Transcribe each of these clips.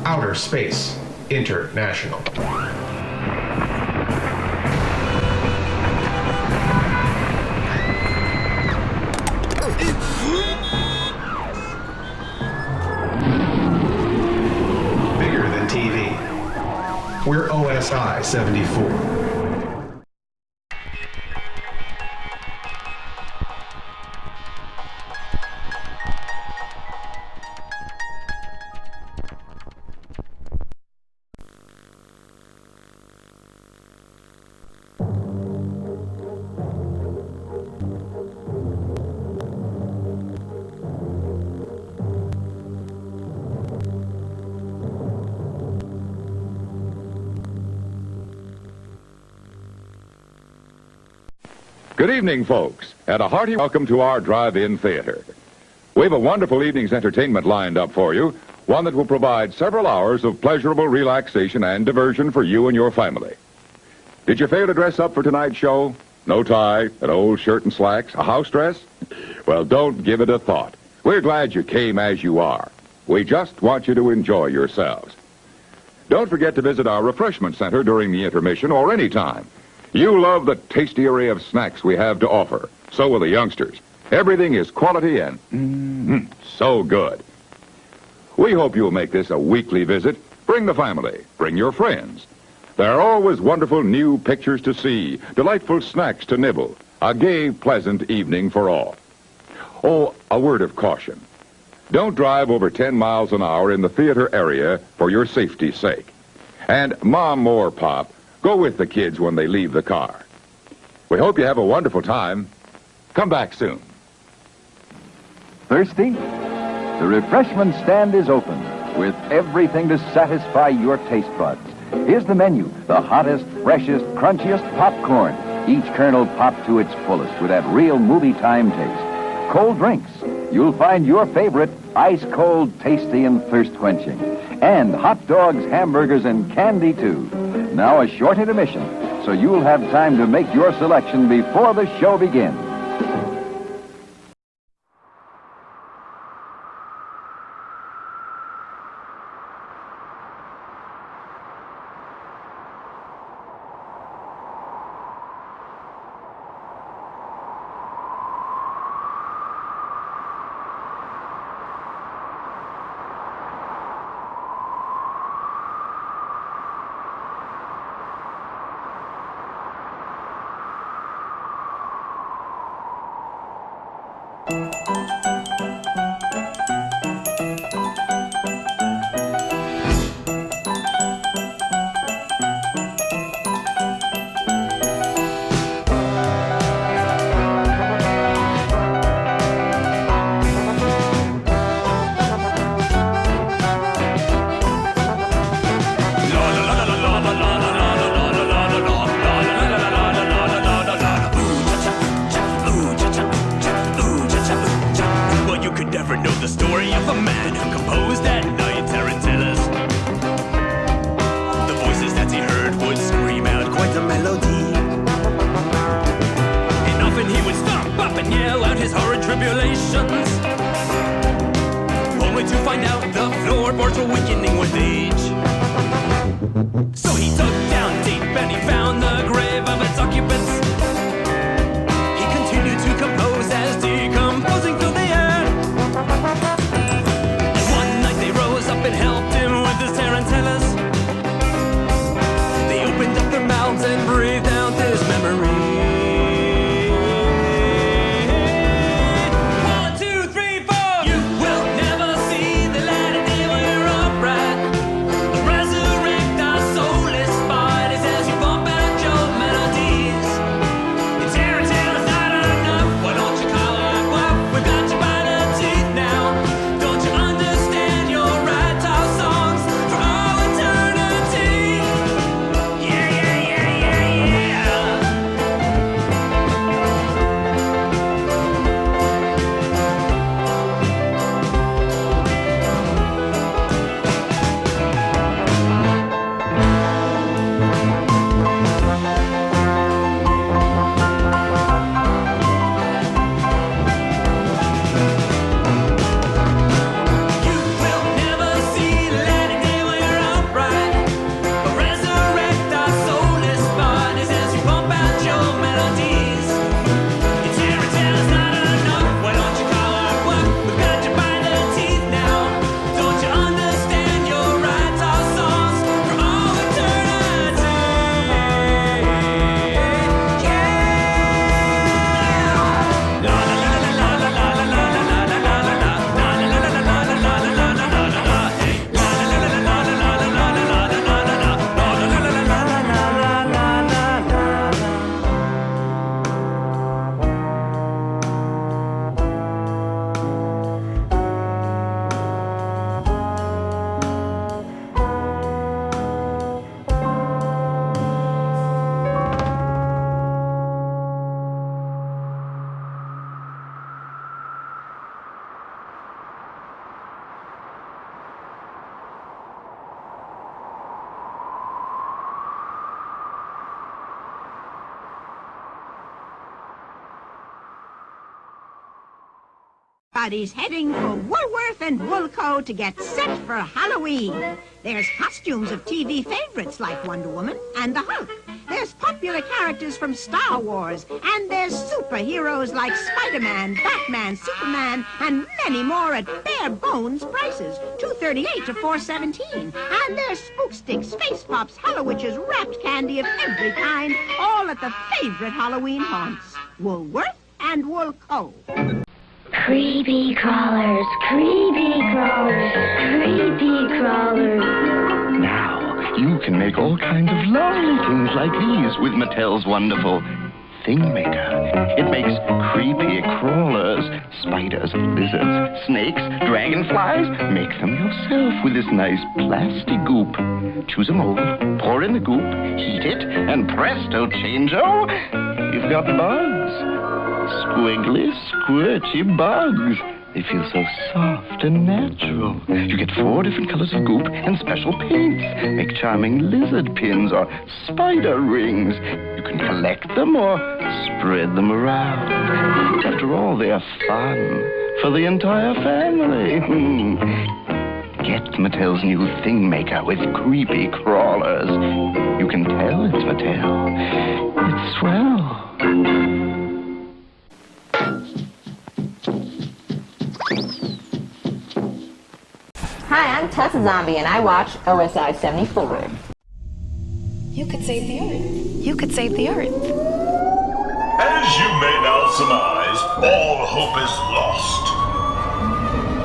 Outer Space International. Bigger than TV. We're OSI 74. Good evening, folks, and a hearty welcome to our drive-in theater. We have a wonderful evening's entertainment lined up for you, one that will provide several hours of pleasurable relaxation and diversion for you and your family. Did you fail to dress up for tonight's show? No tie, an old shirt and slacks, a house dress? Well, don't give it a thought. We're glad you came as you are. We just want you to enjoy yourselves. Don't forget to visit our refreshment center during the intermission or any time. You love the tasty array of snacks we have to offer. So will the youngsters. Everything is quality and so good. We hope you'll make this a weekly visit. Bring the family. Bring your friends. There are always wonderful new pictures to see, delightful snacks to nibble, a gay, pleasant evening for all. Oh, a word of caution. Don't drive over 10 miles an hour in the theater area for your safety's sake. And Mom or Pop, go with the kids when they leave the car. We hope you have a wonderful time. Come back soon. Thirsty? The refreshment stand is open with everything to satisfy your taste buds. Here's the menu: the hottest, freshest, crunchiest popcorn, each kernel popped to its fullest with that real movie time taste. Cold drinks. You'll find your favorite ice cold, tasty, and thirst quenching. And hot dogs, hamburgers, and candy too. Now a short intermission, so you'll have time to make your selection before the show begins. Only to find out the floorboards were weakening with age. So he dug down deep and he found the grave of its occupants. He continued to compose as decomposing filled the air. One night they rose up and helped him with his tarantellas. They opened up their mouths and breathed out this memory. Everybody's heading for Woolworth and Woolco to get set for Halloween. There's costumes of TV favorites like Wonder Woman and the Hulk. There's popular characters from Star Wars, and there's superheroes like Spider-Man, Batman, Superman, and many more at bare bones prices, $2.38 to $4.17. And there's Spook Sticks, Face Pops, Hallowitches, wrapped candy of every kind, all at the favorite Halloween haunts, Woolworth and Woolco. Creepy crawlers, creepy crawlers, creepy crawlers. Now, you can make all kinds of lovely things like these with Mattel's wonderful Thing Maker. It makes creepy crawlers, spiders, lizards, snakes, dragonflies. Make them yourself with this nice plastic goop. Choose a mold, pour in the goop, heat it, and presto changeo, you've got bugs. Squiggly, squirty bugs. They feel so soft and natural. You get 4 different colors of goop and special paints. Make charming lizard pins or spider rings. You can collect them or spread them around. After all, they're fun for the entire family. Get Mattel's new Thing Maker with creepy crawlers. You can tell it's Mattel. It's swell. Hi, I'm Tessa Zombie, and I watch OSI 74. You could save the Earth. You could save the Earth. As you may now surmise, all hope is lost.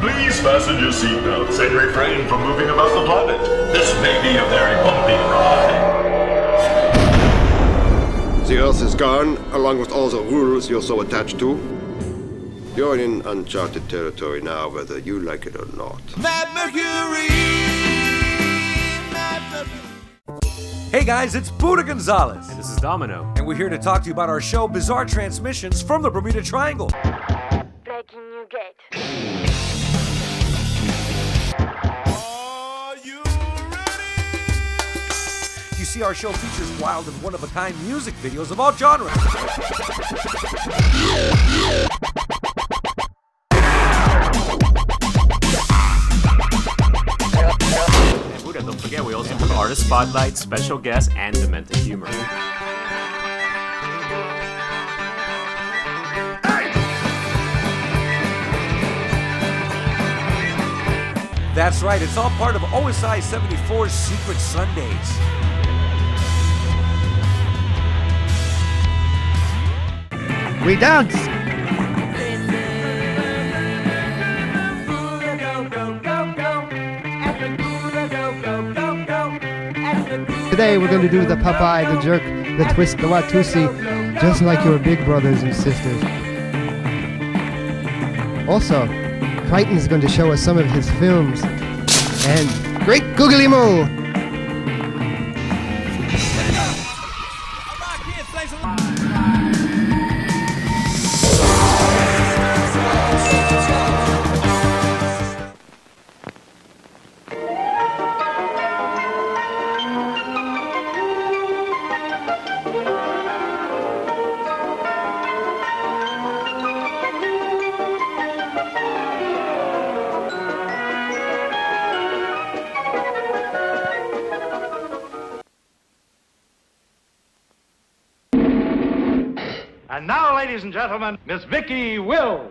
Please fasten your seatbelts and refrain from moving about the planet. This may be a very bumpy ride. The Earth is gone, along with all the rules you're so attached to. You're in uncharted territory now, whether you like it or not. Mad Mercury! Hey guys, it's Buddha Gonzalez. And this is Domino. And we're here to talk to you about our show, Bizarre Transmissions from the Bermuda Triangle. Breaking new gate. Are you ready? You see, our show features wild and one-of-a-kind music videos of all genres. Don't forget, we also have artist spotlight, special guests, and demented humor. That's right, it's all part of OSI 74's Secret Sundays. We dance! Today we're going to do the Popeye, the Jerk, the Twist, the Watusi, just like your big brothers and sisters. Also, Crichton is going to show us some of his films. And Great Googly Moo! And now, ladies and gentlemen, Miss Vicky Will.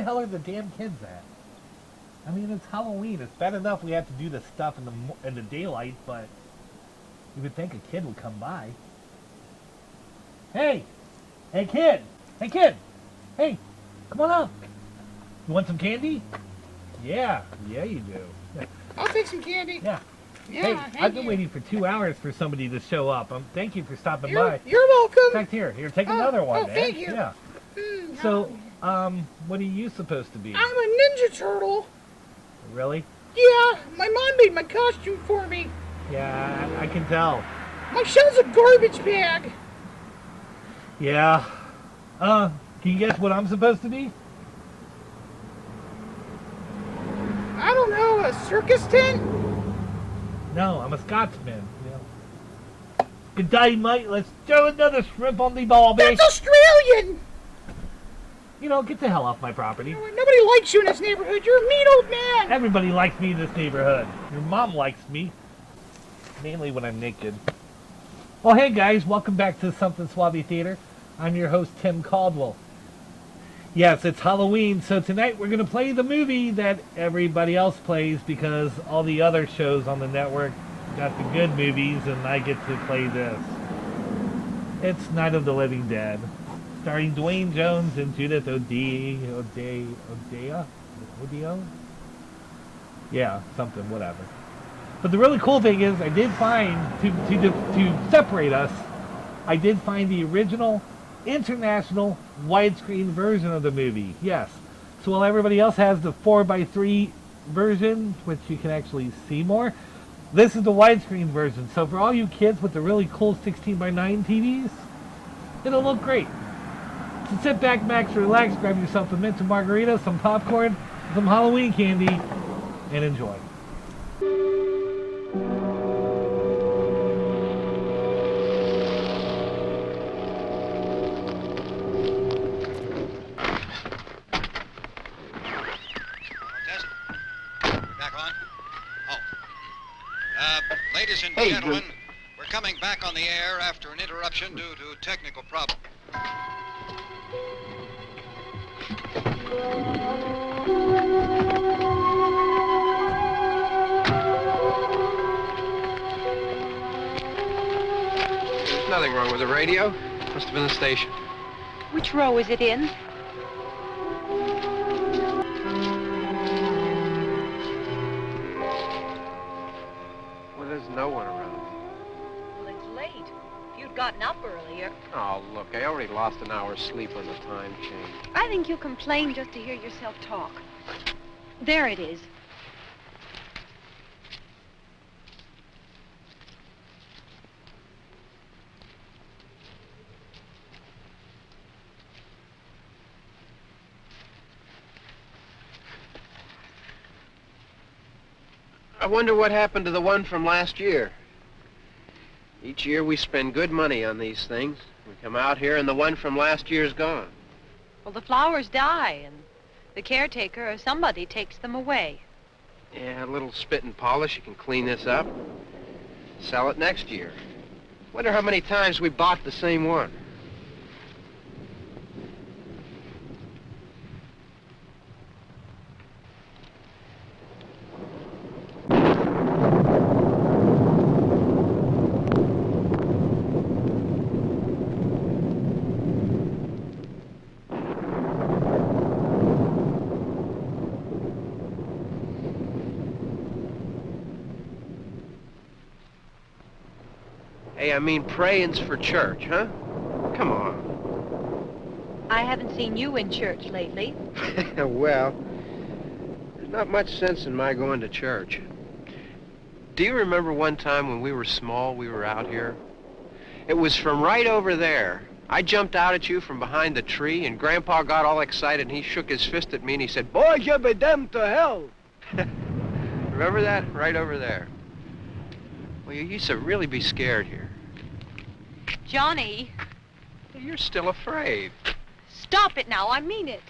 hell are the damn kids at? I mean, it's Halloween. It's bad enough we have to do this stuff in the daylight, but you would think a kid would come by. Hey! Hey, kid! Hey, kid! Hey! Come on up! You want some candy? Yeah. Yeah, you do. I'll take some candy. Yeah. Yeah, hey, I've been waiting for 2 hours for somebody to show up. Thank you for stopping by. You're welcome. In fact, here, take another one, man. Thank you. Yeah. So, what are you supposed to be? I'm a Ninja Turtle. Really? Yeah, my mom made my costume for me. Yeah, I can tell. My shell's a garbage bag. Yeah. Can you guess what I'm supposed to be? I don't know, a circus tent? No, I'm a Scotsman. Yeah. Good day, mate. Let's throw another shrimp on the barbie. That's Australian! You know, get the hell off my property. Nobody likes you in this neighborhood. You're a mean old man. Everybody likes me in this neighborhood. Your mom likes me. Mainly when I'm naked. Well, hey guys, welcome back to Somethin Suave Theater. I'm your host, Tim Caldwell. Yes, it's Halloween, so tonight we're going to play the movie that everybody else plays because all the other shows on the network got the good movies and I get to play this. It's Night of the Living Dead, starring Dwayne Jones and Judith Odeo? Yeah, something, whatever. But the really cool thing is I did find, to separate us, I did find the original international widescreen version of the movie. Yes. So while everybody else has the 4:3 version, which you can actually see more, this is the widescreen version. So for all you kids with the really cool 16:9 TVs, it'll look great. So sit back, max, relax, grab yourself a mint margarita, some popcorn, some Halloween candy, and enjoy. Ladies and gentlemen, we're coming back on the air after an interruption due to technical problems. There's nothing wrong with the radio. Must have been the station. Which row is it in? There's no one around. Well, it's late. If you'd gotten up earlier. Oh, look, I already lost an hour's sleep on the time change. I think you complain just to hear yourself talk. There it is. I wonder what happened to the one from last year. Each year we spend good money on these things. We come out here and the one from last year's gone. Well, the flowers die, and the caretaker or somebody takes them away. Yeah, a little spit and polish. You can clean this up. Sell it next year. Wonder how many times we bought the same one. Hey, I mean praying's for church, huh? Come on. I haven't seen you in church lately. Well, there's not much sense in my going to church. Do you remember one time when we were small, we were out here? It was from right over there. I jumped out at you from behind the tree, and Grandpa got all excited, and he shook his fist at me, and he said, "Boys, you'll be damned to hell." Remember that? Right over there. Well, you used to really be scared here. Johnny. You're still afraid. Stop it now. I mean it.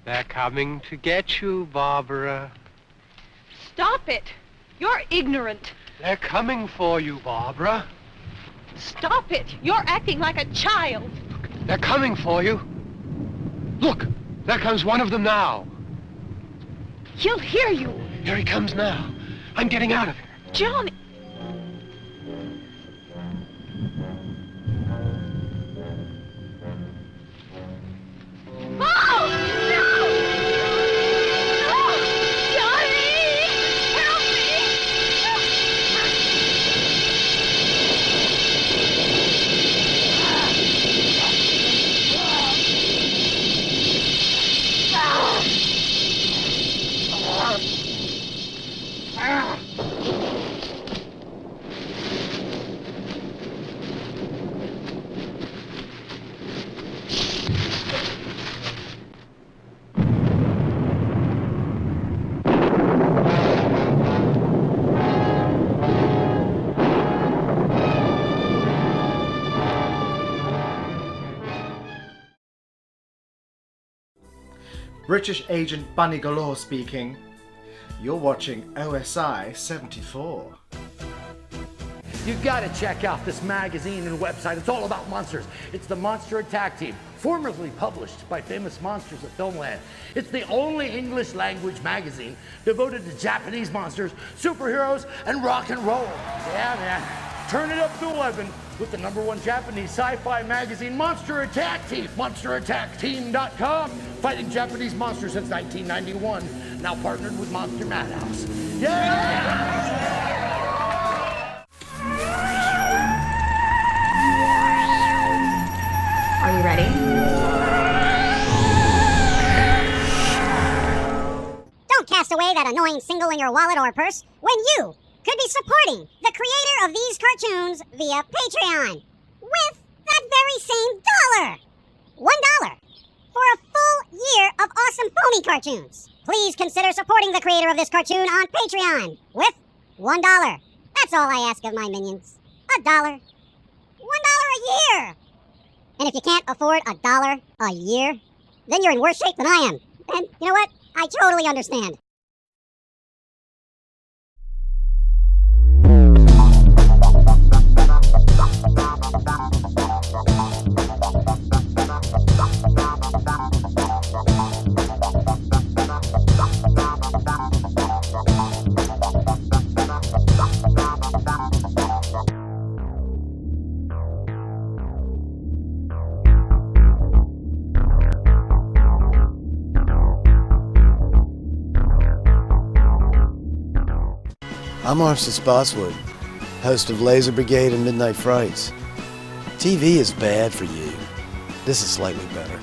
They're coming to get you, Barbara. Stop it. You're ignorant. They're coming for you, Barbara. Stop it. You're acting like a child. They're coming for you. Look, there comes one of them now. He'll hear you. Here he comes now. I'm getting out of here. Johnny. Oh! No! No! Johnny! Help British agent Bunny Galore speaking. You're watching OSI 74. You gotta check out this magazine and website. It's all about monsters. It's the Monster Attack Team, formerly published by famous monsters of Filmland. It's the only English language magazine devoted to Japanese monsters, superheroes, and rock and roll. Yeah, man. Turn it up to 11 with the #1 Japanese sci-fi magazine, Monster Attack Team. MonsterAttackTeam.com. Fighting Japanese monsters since 1991. Now partnered with Monster Madhouse. Yeah! Are you ready? Don't cast away that annoying single in your wallet or purse when you could be supporting the creator of these cartoons via Patreon with that very same dollar. $1 for a full year of awesome pony cartoons. Please consider supporting the creator of this cartoon on Patreon with $1. That's all I ask of my minions. $1. $1 a year. And if you can't afford $1 a year, then you're in worse shape than I am. And you know what? I totally understand. I'm Armstead Spotswood, host of Laser Brigade and Midnight Frights. TV is bad for you. This is slightly better.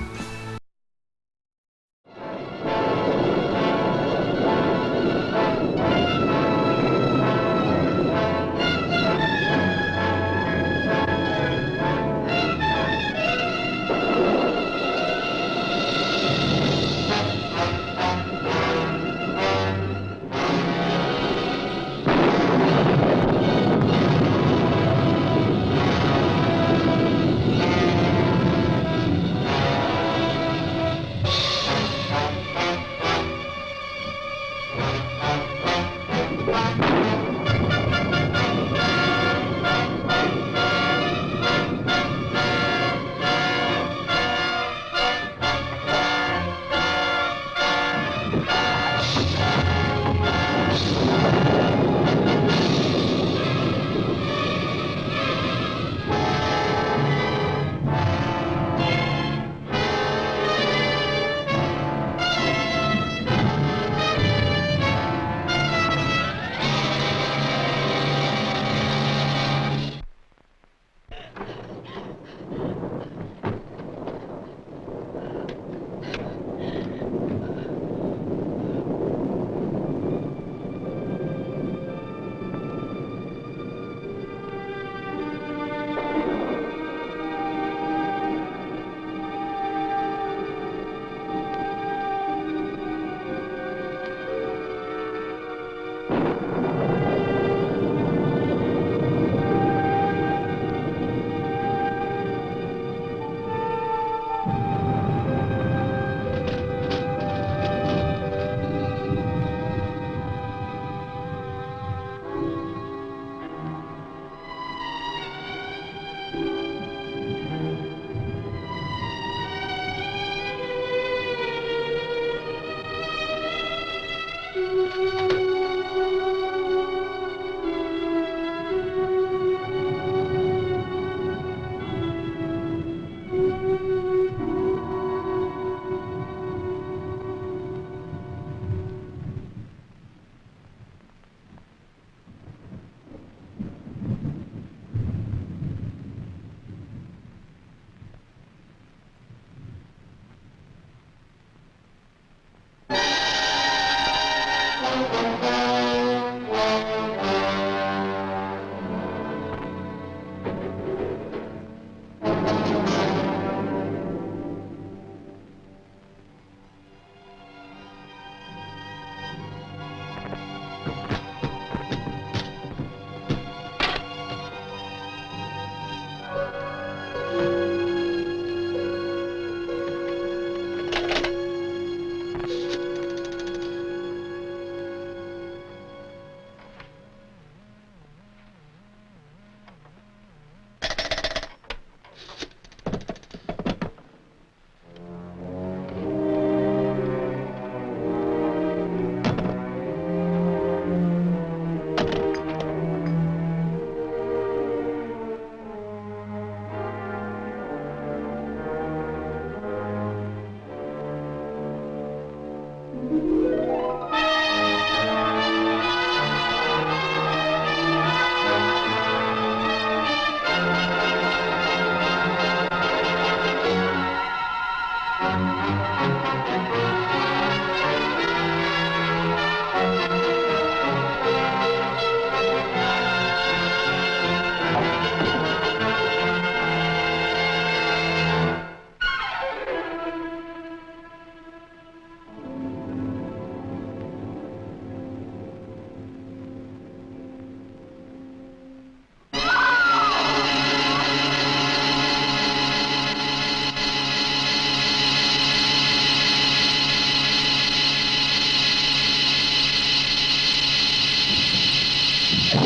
It's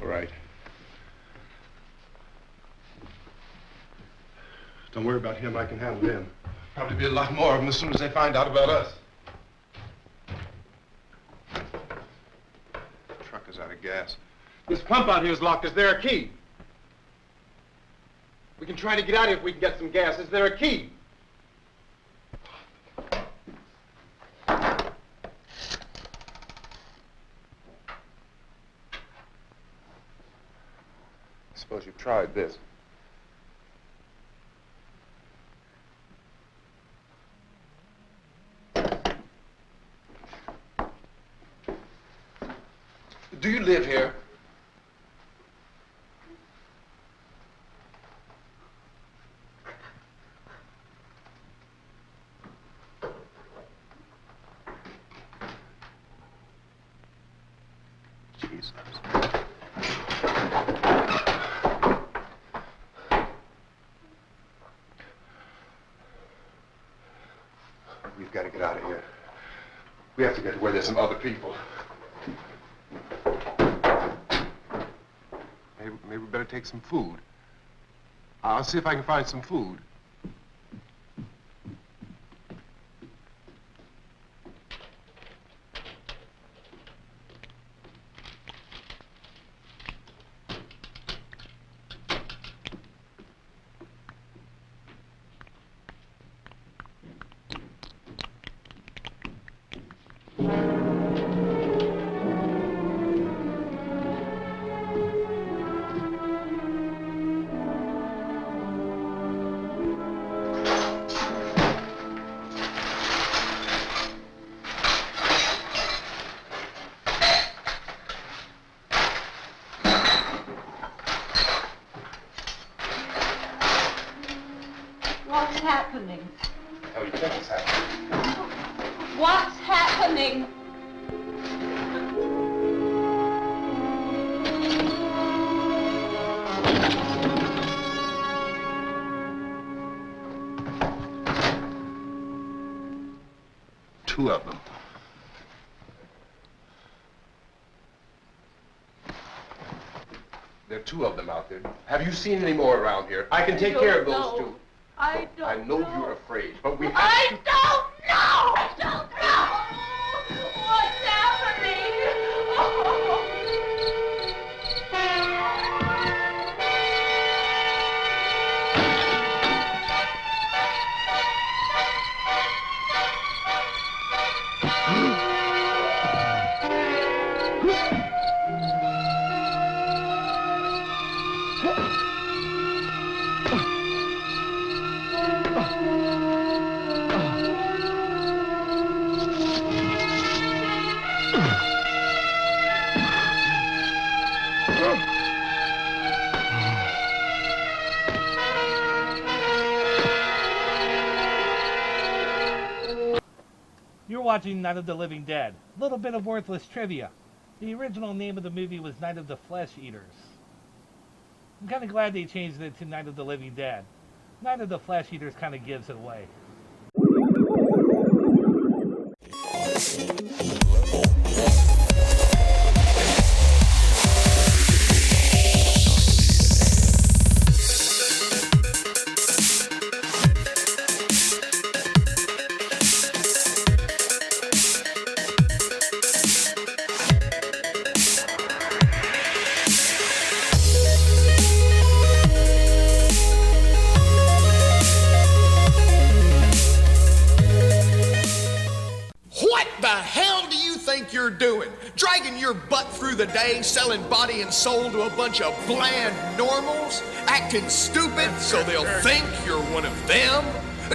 all right. Don't worry about him. I can handle him. Probably be a lot more of them as soon as they find out about us. The truck is out of gas. This pump out here is locked. Is there a key? We can try to get out of here if we can get some gas. Is there a key? Suppose you've tried this. Do you live here? Jesus. We've got to get out of here. We have to get to where there's some other people. Maybe we better take some food. I'll see if I can find some food. What's happening? How do you think it's happening? What's happening? Two of them. There are two of them out there. Have you seen any more around here? I can take care of those two. I don't I know you're afraid, but we have I to... don't know! I don't know! What's happening? You're watching Night of the Living Dead. A little bit of worthless trivia. The original name of the movie was Night of the Flesh Eaters. I'm kind of glad they changed it to Night of the Living Dead. Night of the Flesh Eaters kind of gives it away. You're doing, dragging your butt through the day, selling body and soul to a bunch of bland normals, acting stupid so they'll think you're one of them,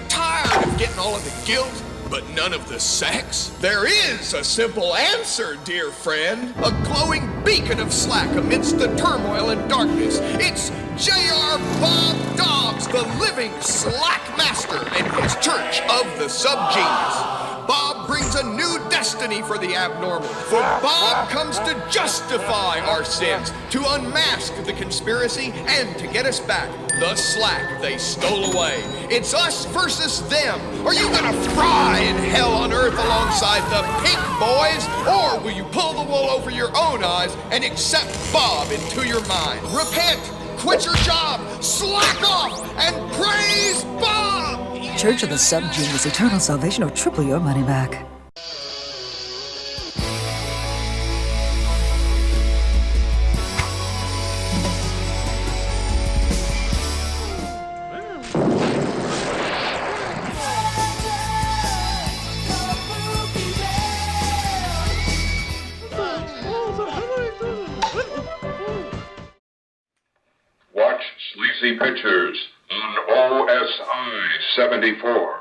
tired of getting all of the guilt, But none of the sex? There is a simple answer, dear friend. A glowing beacon of slack amidst the turmoil and darkness. It's J.R. Bob Dobbs, the living slack master, and his Church of the Subgenius. Bob brings a new destiny for the abnormal, for Bob comes to justify our sins, to unmask the conspiracy, and to get us back the slack they stole away. It's us versus them. Are you gonna fry in hell on earth alongside the pink boys, or will you pull the wool over your own eyes and accept Bob into your mind? Repent, quit your job, slack off, and praise Bob! Church of the Subgenius, eternal salvation, or triple your money back. Watch Sleazy Pictures on OSI 74.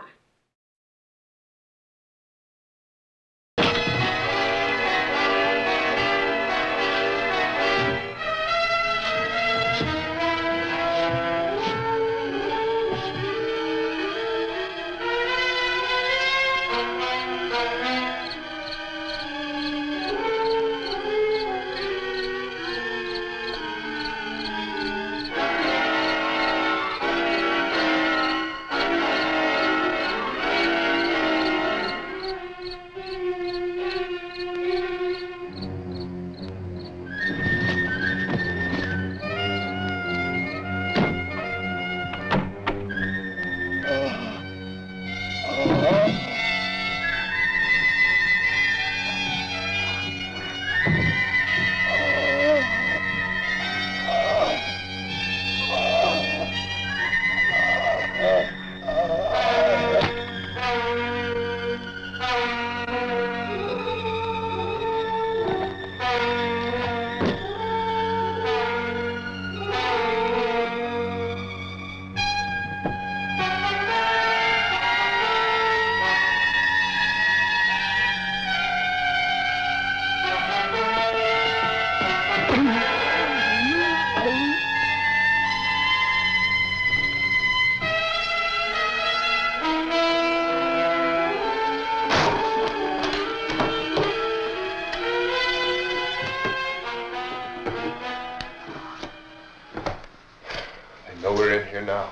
We're in here now.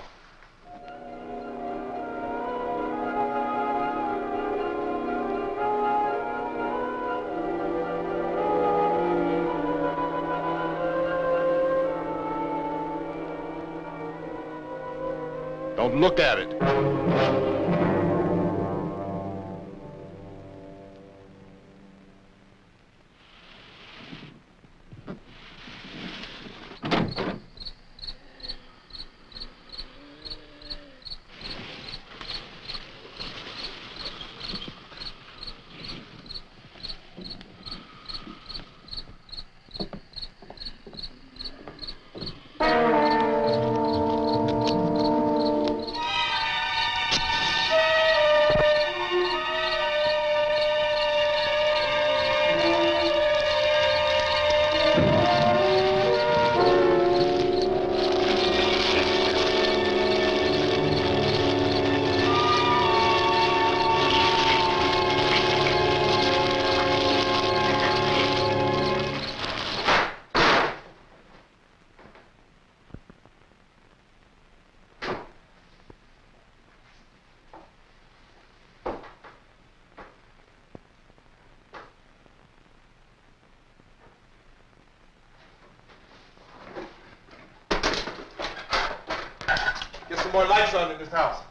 Don't look at it. Get some more lights on in this house.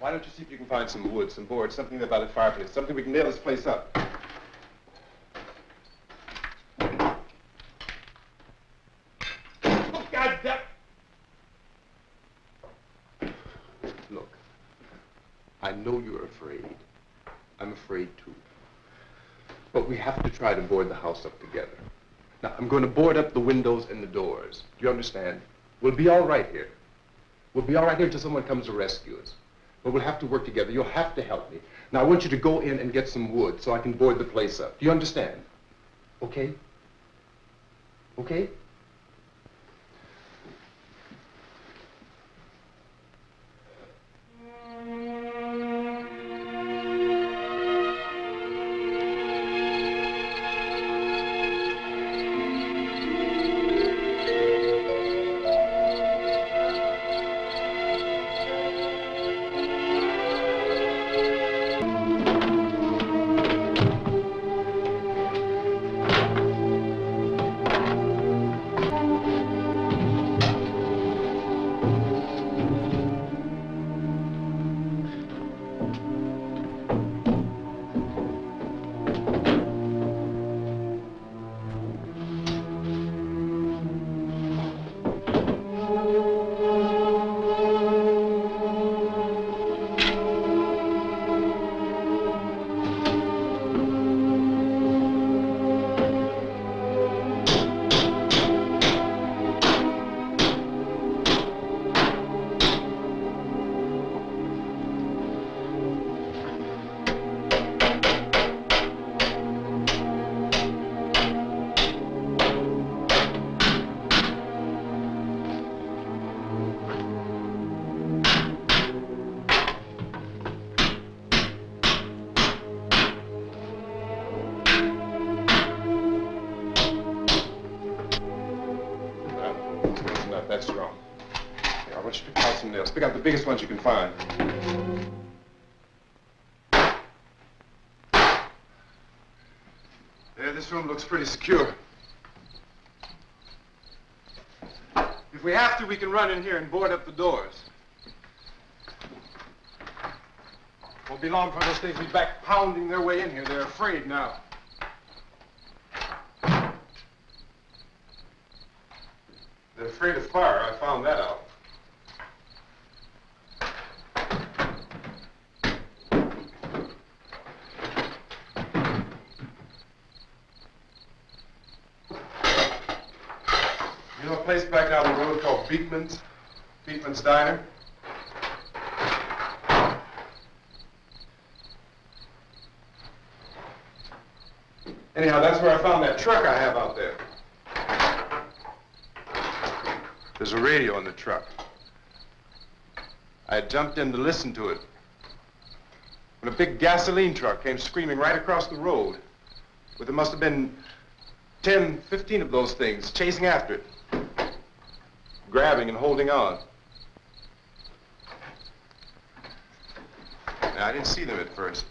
Why don't you see if you can find some wood, some boards, something about a fireplace, something we can nail this place up. I know you're afraid. I'm afraid too. But we have to try to board the house up together. Now, I'm going to board up the windows and the doors. Do you understand? We'll be all right here. We'll be all right here until someone comes to rescue us. But we'll have to work together. You'll have to help me. Now, I want you to go in and get some wood so I can board the place up. Do you understand? Okay? Okay? That's wrong. Here, I want you to pick out some nails. Pick out the biggest ones you can find. There, this room looks pretty secure. If we have to, we can run in here and board up the doors. Won't be long before those things will be back pounding their way in here. They're afraid now. They're afraid of fire. I found that out. You know a place back down the road called Beekman's? Beekman's Diner? Anyhow, that's where I found that truck I have out there. There's a radio in the truck. I had jumped in to listen to it when a big gasoline truck came screaming right across the road. But there must have been 10, 15 of those things chasing after it, grabbing and holding on. Now, I didn't see them at first.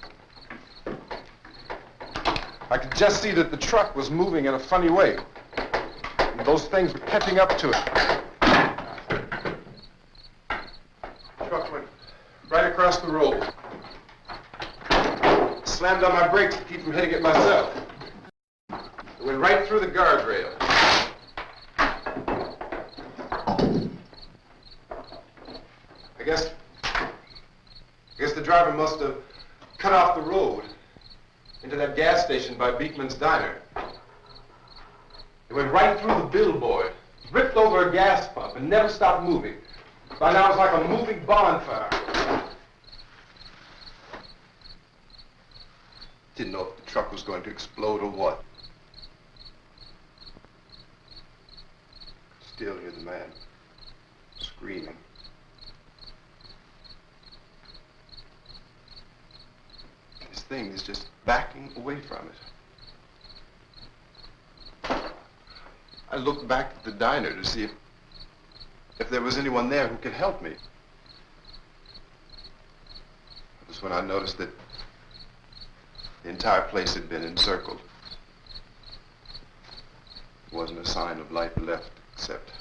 I could just see that the truck was moving in a funny way. And those things were catching up to it. The truck went right across the road. Slammed on my brakes to keep from hitting it myself. It went right through the guardrail. I guess the driver must have cut off the road into that gas station by Beekman's Diner. It went right through the billboard, ripped over a gas pump, and never stopped moving. By now, it's like a moving bonfire. Didn't know if the truck was going to explode or what. Still hear the man screaming. This thing is just backing away from it. I looked back at the diner to see if there was anyone there who could help me. It was when I noticed that the entire place had been encircled. There wasn't a sign of life left except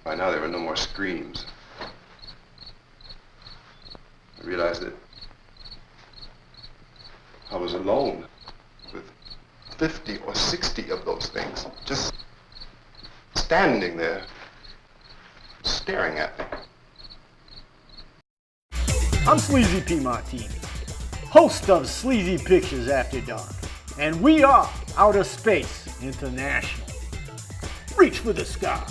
by now there were no more screams. I realized that I was alone with 50 or 60 of those things, just standing there, staring at me. I'm Sleazy P. Martini, host of Sleazy Pictures After Dark, and we are Outer Space International. Reach for the sky.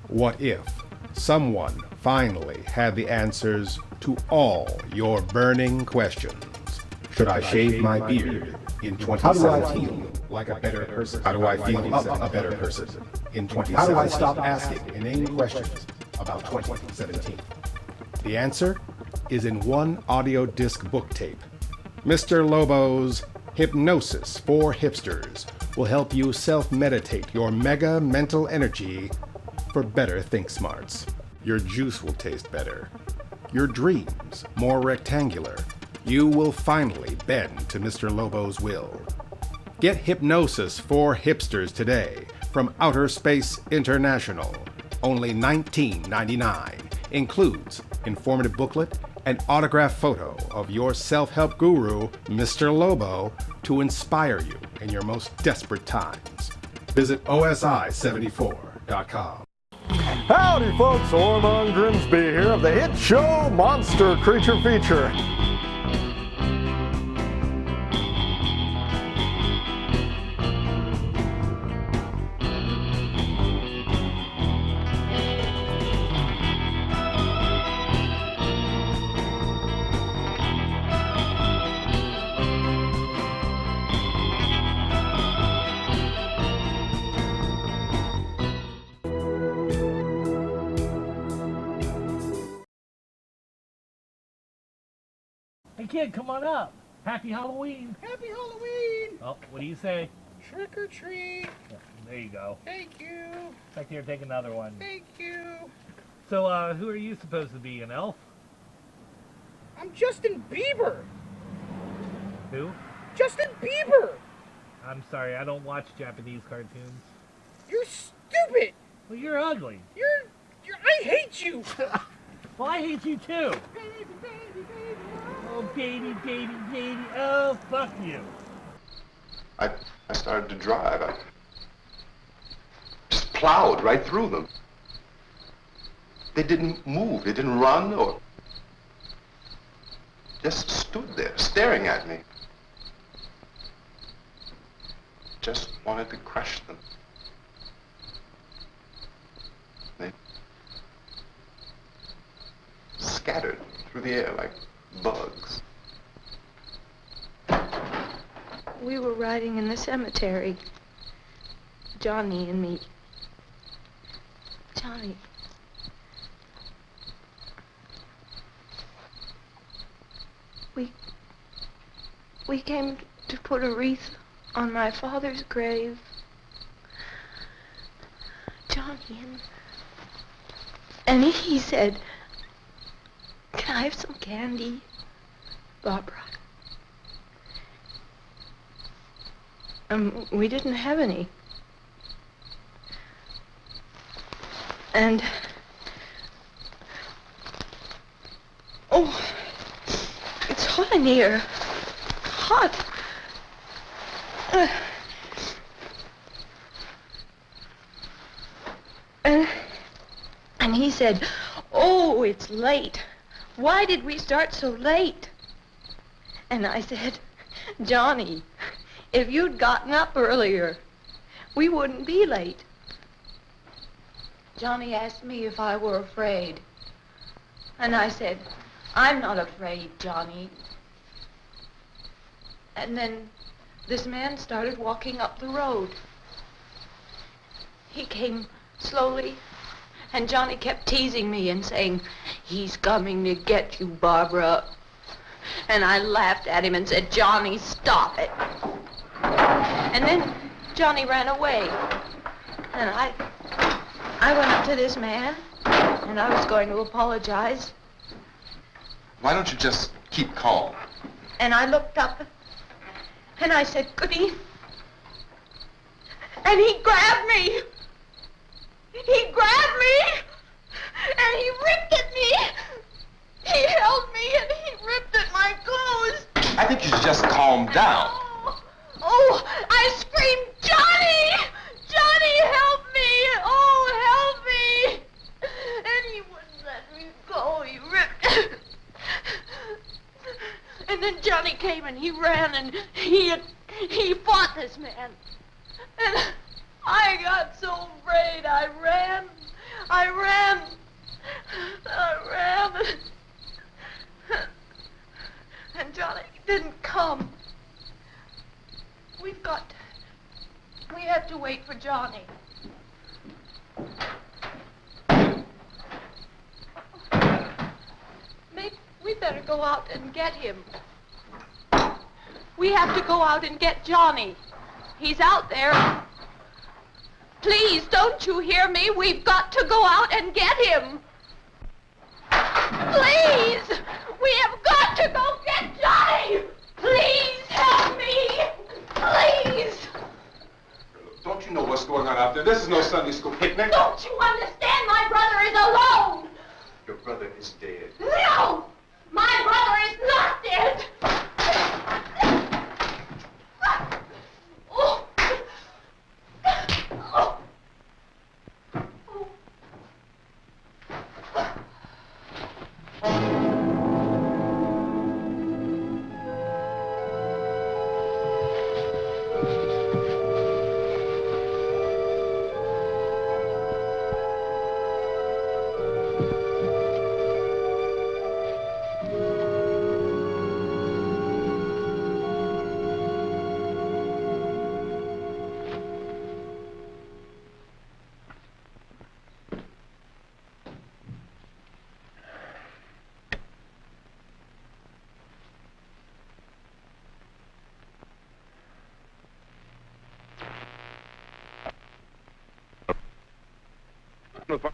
What if someone finally had the answers to all your burning questions? Should I shave my beard in 2017? How do I feel like a better person? How do I feel a better person in 2017? How do I stop asking inane questions about 2017? The answer is in one audio disc book tape. Mr. Lobo's Hypnosis for Hipsters will help you self-meditate your mega mental energy for better think smarts. Your juice will taste better. Your dreams more rectangular. You will finally bend to Mr. Lobo's will. Get Hypnosis for Hipsters today from Outer Space International. Only $19.99. Includes informative booklet and autographed photo of your self-help guru, Mr. Lobo, to inspire you in your most desperate times. Visit OSI74.com. Howdy folks, Ormond Grimsby here of the hit show Monster Creature Feature. Hey kid, come on up. Happy Halloween. Happy Halloween! Oh, what do you say? Trick or treat. Yeah, there you go. Thank you. Back here, take another one. Thank you. So, who are you supposed to be, an elf? I'm Justin Bieber. Who? Justin Bieber. I'm sorry, I don't watch Japanese cartoons. You're stupid. Well, you're ugly. I hate you. Well, I hate you too. Oh, baby, baby, baby. Oh, fuck you. I started to drive. I just plowed right through them. They didn't move. They didn't run or just stood there staring at me. Just wanted to crush them. They scattered through the air like bugs. We were riding in the cemetery, Johnny and me. Johnny. We came to put a wreath on my father's grave. Johnny, and he said, "Can I have some candy, Barbara?" We didn't have any. And oh, it's hot in here. Hot. And he said, "Oh, it's late. Why did we start so late?" And I said, "Johnny, if you'd gotten up earlier, we wouldn't be late." Johnny asked me if I were afraid. And I said, "I'm not afraid, Johnny." And then this man started walking up the road. He came slowly, and Johnny kept teasing me and saying, "He's coming to get you, Barbara." And I laughed at him and said, "Johnny, stop it." And then Johnny ran away. And I went up to this man, and I was going to apologize. Why don't you just keep calm? And I looked up, and I said, "Goody." And he grabbed me. He grabbed came and he ran and he fought this man. And I got so afraid. I ran. And Johnny didn't come. We have to wait for Johnny. Maybe we better go out and get him. We have to go out and get Johnny. He's out there. Please, don't you hear me? We've got to go out and get him. Please! We have got to go get Johnny! Please help me! Please! Don't you know what's going on out there? This is no Sunday school picnic. Don't you understand? My brother is alone! Your brother is dead. No! My brother is not dead! Oh. Oh.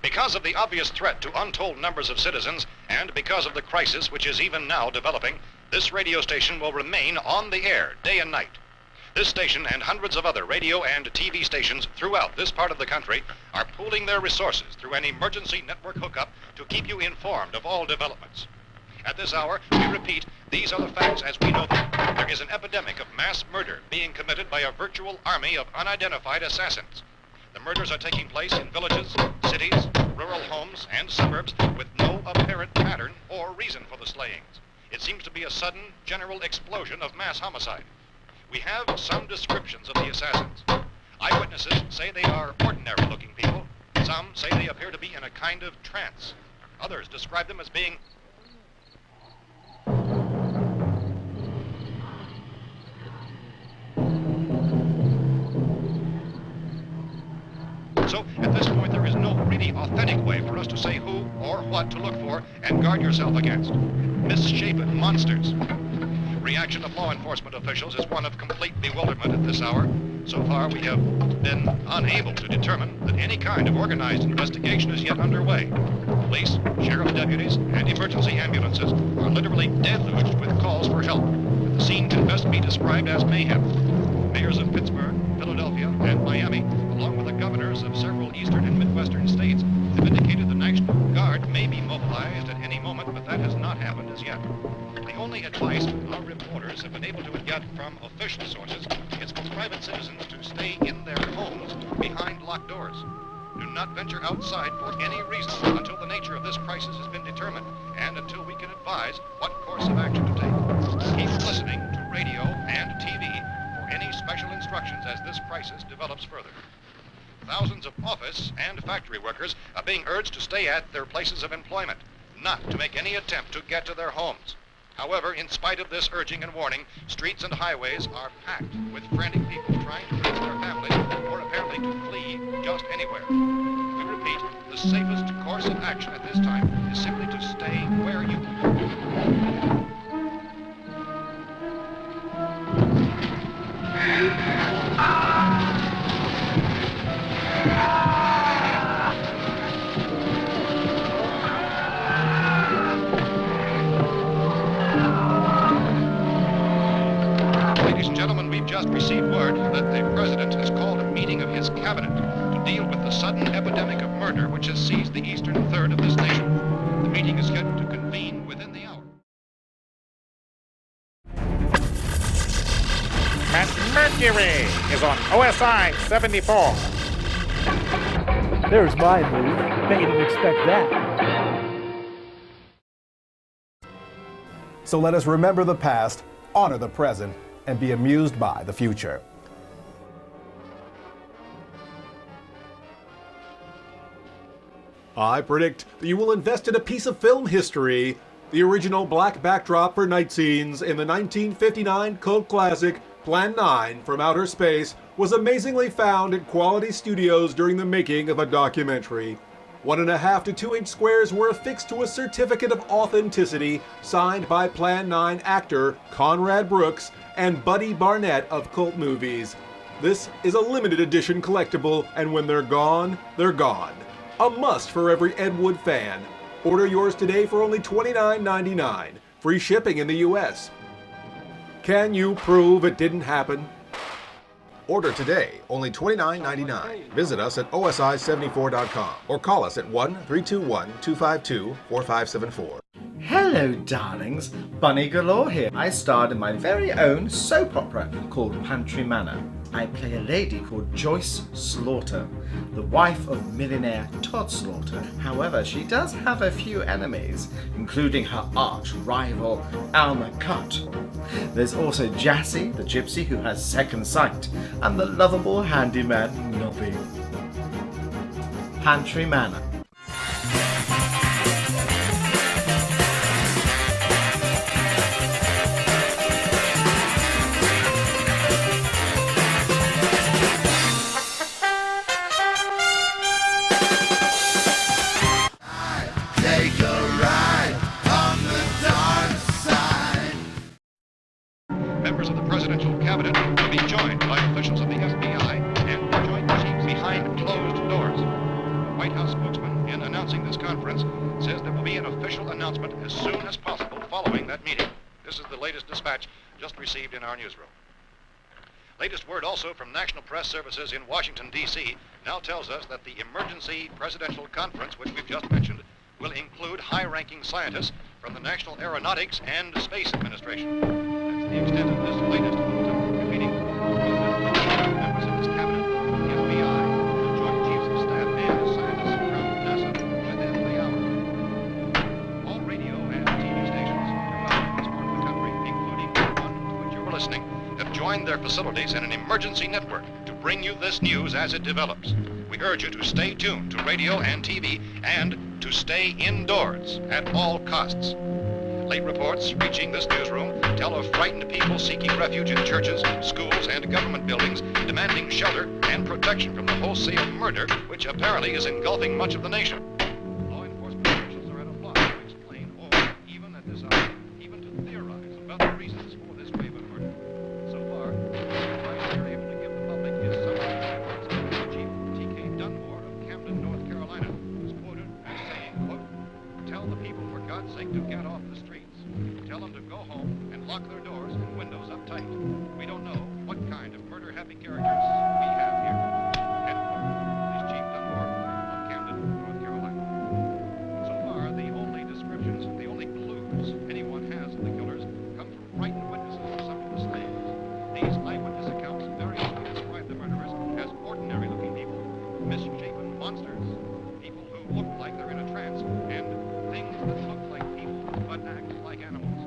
Because of the obvious threat to untold numbers of citizens, and because of the crisis which is even now developing, this radio station will remain on the air day and night. This station and hundreds of other radio and TV stations throughout this part of the country are pooling their resources through an emergency network hookup to keep you informed of all developments. At this hour, we repeat, these are the facts as we know them. There is an epidemic of mass murder being committed by a virtual army of unidentified assassins. The murders are taking place in villages, cities, rural homes, and suburbs with no apparent pattern or reason for the slayings. It seems to be a sudden, general explosion of mass homicide. We have some descriptions of the assassins. Eyewitnesses say they are ordinary-looking people. Some say they appear to be in a kind of trance. Others describe them as being So, at this point, there is no really authentic way for us to say who or what to look for and guard yourself against. Misshapen monsters. Reaction of law enforcement officials is one of complete bewilderment at this hour. So far, we have been unable to determine that any kind of organized investigation is yet underway. Police, sheriff deputies, and emergency ambulances are literally deluged with calls for help. The scene can best be described as mayhem. Mayors of Pittsburgh, Philadelphia, and Miami, along with the governors of several eastern and midwestern states, have indicated the National Guard may be mobilized at any moment, but that has not happened as yet. The only advice our reporters have been able to get from official sources is for private citizens to stay in their homes behind locked doors. Do not venture outside for any reason until the nature of this crisis has been determined and until we can advise what course of action to take. Keep listening to radio and TV for any special instructions as this crisis develops further. Thousands of office and factory workers are being urged to stay at their places of employment, not to make any attempt to get to their homes. However, in spite of this urging and warning, streets and highways are packed with frantic people trying to reach their families or apparently to flee just anywhere. We repeat, the safest course of action at this time is simply to stay where you Ladies and gentlemen, we've just received word that the President has called a meeting of his cabinet to deal with the sudden epidemic of murder which has seized the eastern third of this nation. The meeting is scheduled to convene within the hour. Mercury is on OSI 74. There's my move. Bet you didn't expect that. So let us remember the past honor the present, and be amused by the future. I predict that you will invest in a piece of film history. The original black backdrop for night scenes in the 1959 cult classic Plan 9 from Outer Space was amazingly found at quality studios during the making of a documentary. 1.5 to 2 inch squares were affixed to a certificate of authenticity signed by Plan 9 actor Conrad Brooks and Buddy Barnett of Cult Movies. This is a limited edition collectible, and when they're gone, they're gone. A must for every Ed Wood fan. Order yours today for only $29.99. Free shipping in the US. Can you prove it didn't happen? Order today, only $29.99. Visit us at osi74.com or call us at 1-321-252-4574. Hello, darlings. Bunny Galore here. I starred in my very own soap opera called Pantry Manor. I play a lady called Joyce Slaughter, the wife of millionaire Todd Slaughter. However, she does have a few enemies, including her arch rival, Alma Cutt. There's also Jassy, the gypsy who has second sight, and the lovable handyman, Nobby. Pantry Manor. Members of the presidential cabinet will be joined by officials of the FBI and joint chiefs behind closed doors. The White House spokesman, in announcing this conference, says there will be an official announcement as soon as possible following that meeting. This is the latest dispatch just received in our newsroom. Latest word also from National Press Services in Washington, D.C. now tells us that the emergency presidential conference, which we've just mentioned, will include high-ranking scientists from the National Aeronautics and Space Administration. That's the extent of this latest bulletin. Meeting members of this cabinet, the FBI, the Joint Chiefs of Staff, and scientists from NASA within the hour. All radio and TV stations throughout this part of the country, including the one to which you're listening, have joined their facilities in an emergency network to bring you this news as it develops. We urge you to stay tuned to radio and TV and to stay indoors at all costs. Late reports reaching this newsroom tell of frightened people seeking refuge in churches, schools, and government buildings, demanding shelter and protection from the wholesale murder which apparently is engulfing much of the nation. Law enforcement officials are at a loss to explain or, even at this hour, even to theorize about the reasons for this wave of murder. So far, the advice they're able to give the public is something Chief T.K. Dunmore of Camden, North Carolina, was quoted as saying, quote, "Tell the people, for God's sake, to get off the streets. Tell them to go home and lock their doors and windows up tight. We don't know what kind of murder-happy characters we have here." End quote. This Chief Dunmore of Camden, North Carolina. So far, the only descriptions, the only clues anyone has of the killers come from frightened witnesses of some of the slayings. These eyewitness accounts variously describe the murderers as ordinary-looking people, misshapen monsters, people who look like they're in a trance, and things that look like people but act like animals.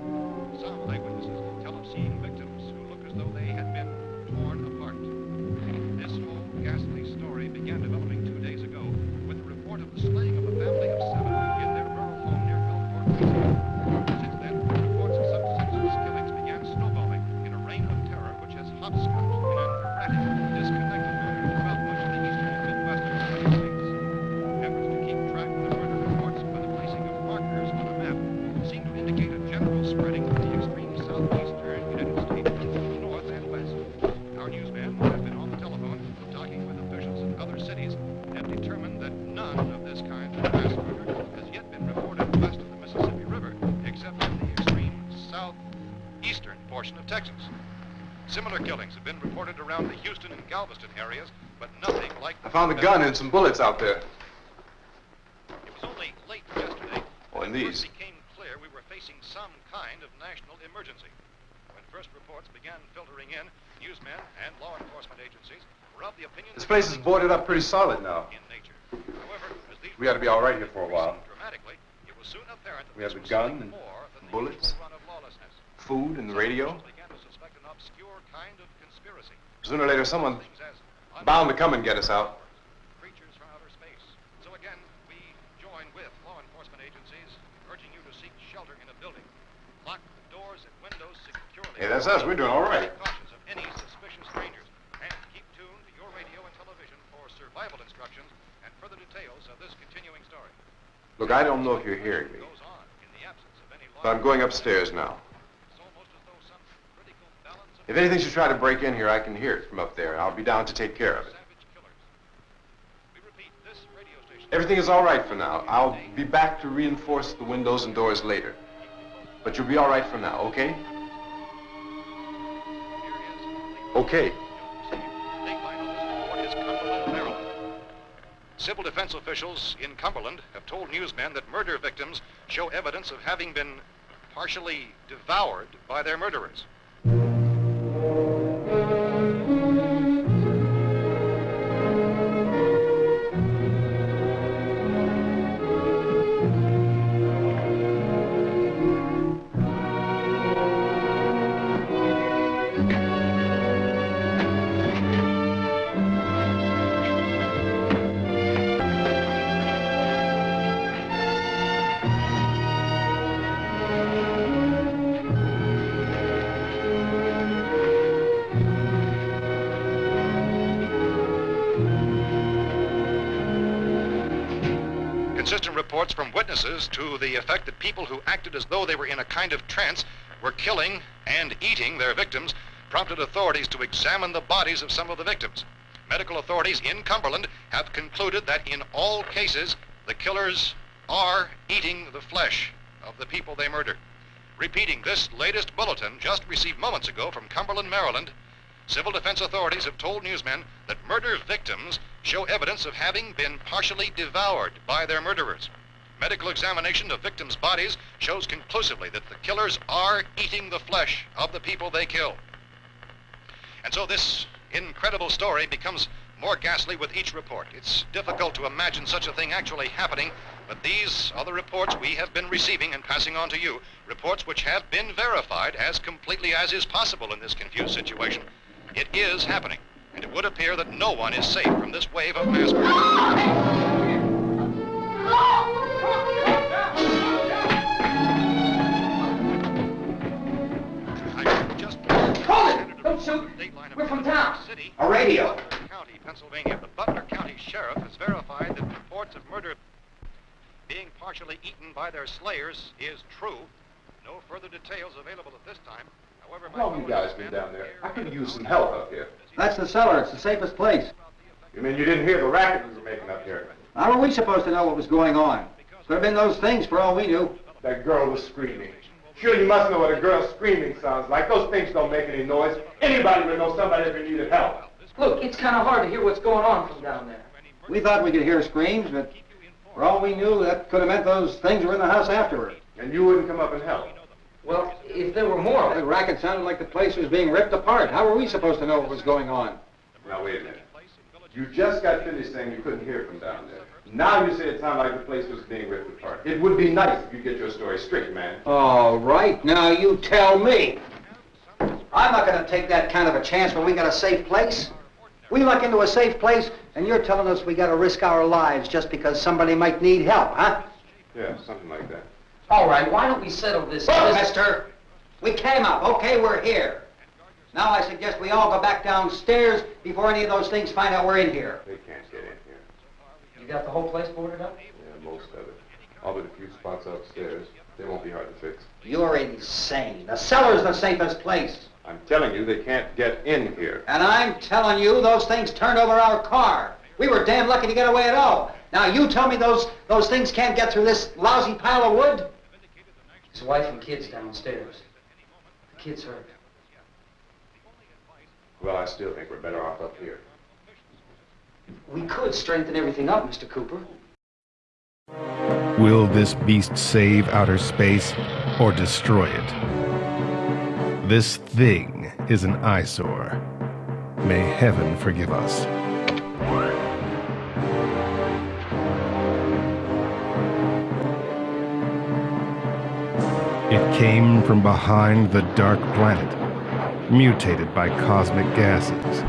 Some eyewitnesses tell of seeing victims who look as though they had been torn apart. This whole ghastly story began developing 2 days ago with the report of the slaying of a family of 7 in their rural home near Gulfport, Louisiana. Since then, reports of some senseless killings began snowballing in a reign of terror which has hopscotched in an erratic, disconnected manner throughout much of the eastern and midwestern United States. Efforts to keep track of the murder reports by the placing of markers on a map seem to indicate a general spreading of the extreme southeastern United States from the north and west. Our newsmen have been on the telephone talking with officials in other cities and have determined that none of this kind of mass murder has yet been reported west of the Mississippi River, except in the extreme southeastern portion of Texas. Similar killings have been reported around the Houston and Galveston areas, but nothing like the... I found a gun and some bullets out there. It was only late yesterday Oh, and when it these. became clear we were facing some kind of national emergency. When first reports began filtering in, newsmen and law enforcement agencies were of the opinion This that place is boarded up pretty solid now. in nature. However, as these We ought to be all right here for a while. dramatically, it was soon apparent that We have this the was gun something and more than the bullets, usual run of lawlessness. food, and the radio. Began kind of conspiracy. Sooner or later, someone bound to come and get us out. Creatures from outer space. So again, we join with law enforcement agencies, urging you to seek shelter in a building. Lock the doors and windows securely. Hey, that's us. We're doing all right. Be cautious of any suspicious strangers. And keep tuned to your radio and television for survival instructions and further details of this continuing story. Look, I don't know if you're hearing me, but I'm going upstairs now. If anything should try to break in here, I can hear it from up there, and I'll be down to take care of it. Everything is all right for now. I'll be back to reinforce the windows and doors later. But you'll be all right for now, okay? Okay. Civil defense officials in Cumberland have told newsmen that murder victims show evidence of having been partially devoured by their murderers. Consistent reports from witnesses to the effect that people who acted as though they were in a kind of trance were killing and eating their victims prompted authorities to examine the bodies of some of the victims. Medical authorities in Cumberland have concluded that in all cases, the killers are eating the flesh of the people they murdered. Repeating this latest bulletin just received moments ago from Cumberland, Maryland, civil defense authorities have told newsmen that murder victims show evidence of having been partially devoured by their murderers. Medical examination of victims' bodies shows conclusively that the killers are eating the flesh of the people they kill. And so this incredible story becomes more ghastly with each report. It's difficult to imagine such a thing actually happening, but these are the reports we have been receiving and passing on to you, reports which have been verified as completely as is possible in this confused situation. It is happening, and it would appear that no one is safe from this wave of mass murder. Don't shoot! We're from town. A radio. County, Pennsylvania. The Butler County Sheriff has verified that reports of murder being partially eaten by their slayers is true. No further details available at this time. However, How long have you guys been down there? I could use some help up here. That's the cellar. It's the safest place. You mean you didn't hear the racket we were making up here? How are we supposed to know what was going on? Could have been those things for all we knew. That girl was screaming. Sure, you must know what a girl screaming sounds like. Those things don't make any noise. Anybody would know somebody ever needed help. Look, it's kind of hard to hear what's going on from down there. We thought we could hear screams, but for all we knew, that could have meant those things were in the house afterward. And you wouldn't come up and help? Well, if there were more. The racket sounded like the place was being ripped apart. How were we supposed to know what was going on? Now, wait a minute. You just got finished saying you couldn't hear from down there. Now you say it sounded like the place was being ripped apart. It would be nice if you get your story straight, man. All right, now you tell me. I'm not going to take that kind of a chance when we got a safe place. We luck into a safe place, and you're telling us we got to risk our lives just because somebody might need help, huh? Yeah, something like that. All right, why don't we settle this? Look, mister, we came up. Okay, we're here. Now I suggest we all go back downstairs before any of those things find out we're in here. They can't get in here. You got the whole place boarded up? Yeah, most of it. All but a few spots upstairs. They won't be hard to fix. You're insane. The cellar's the safest place. I'm telling you, they can't get in here. And I'm telling you, those things turned over our car. We were damn lucky to get away at all. Now you tell me those things can't get through this lousy pile of wood? His wife and kids downstairs. The kid's hurt. Well, I still think we're better off up here. We could strengthen everything up, Mr. Cooper. Will this beast save outer space or destroy it? This thing is an eyesore. May heaven forgive us. It came from behind the dark planet, mutated by cosmic gases.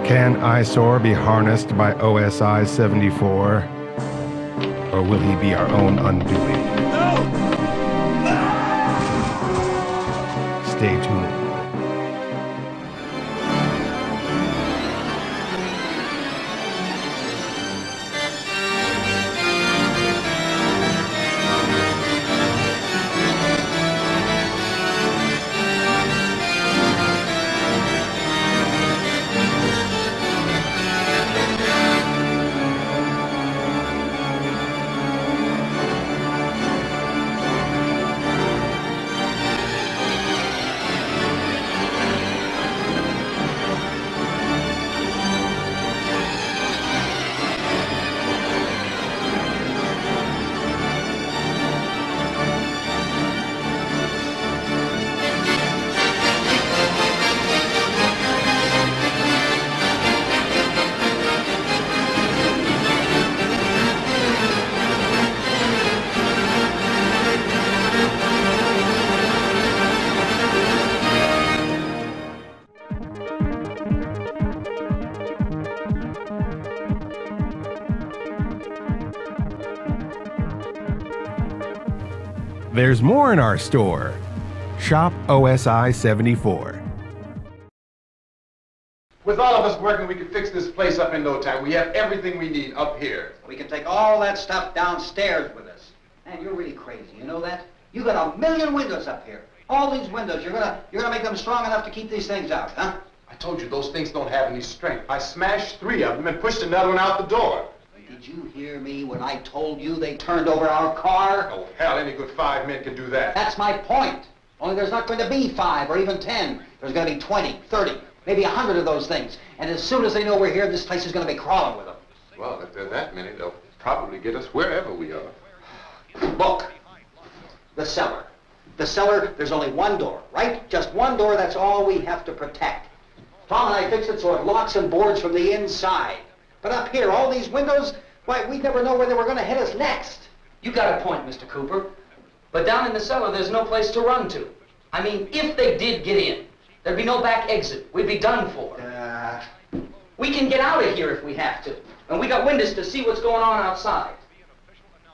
Can Eyesore be harnessed by OSI-74? Or will he be our own undoing? Stay tuned. There's more in our store. Shop OSI-74. With all of us working, we can fix this place up in no time. We have everything we need up here. We can take all that stuff downstairs with us. Man, you're really crazy, you know that? You got 1 million windows up here. All these windows, you're gonna make them strong enough to keep these things out, huh? I told you those things don't have any strength. I smashed 3 of them and pushed another one out the door. Did you hear me when I told you they turned over our car? Oh, hell, any good 5 men can do that. That's my point. Only there's not going to be 5 or even 10. There's going to be 20, 30, maybe 100 of those things. And as soon as they know we're here, this place is going to be crawling with them. Well, if there are that many, they'll probably get us wherever we are. Look, the cellar. The cellar, there's only one door, right? Just one door, that's all we have to protect. Tom and I fixed it so it locks and boards from the inside. But up here, all these windows, why, we'd never know where they were going to hit us next. You got a point, Mr. Cooper. But down in the cellar, there's no place to run to. I mean, if they did get in, there'd be no back exit. We'd be done for. We can get out of here if we have to. And we got windows to see what's going on outside.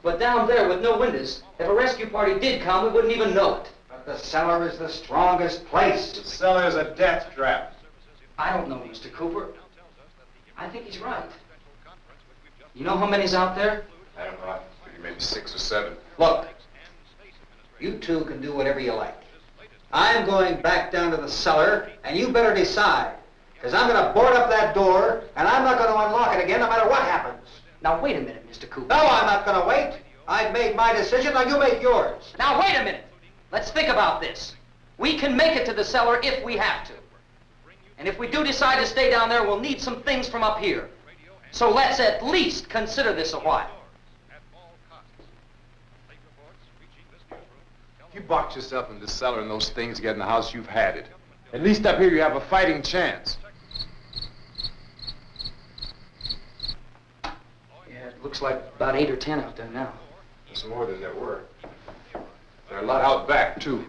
But down there with no windows, if a rescue party did come, we wouldn't even know it. But the cellar is the strongest place. The cellar is a death trap. I don't know, Mr. Cooper. I think he's right. You know how many's out there? I don't know. Maybe 6 or 7. Look, you two can do whatever you like. I'm going back down to the cellar, and you better decide. Because I'm going to board up that door, and I'm not going to unlock it again no matter what happens. Now, wait a minute, Mr. Cooper. No, I'm not going to wait. I've made my decision, now you make yours. Now, wait a minute. Let's think about this. We can make it to the cellar if we have to. And if we do decide to stay down there, we'll need some things from up here. So let's at least consider this a while. If you box yourself in the cellar and those things get in the house, you've had it. At least up here you have a fighting chance. Yeah, it looks like about 8 or 10 out there now. There's more than there were. There are a lot out back, too.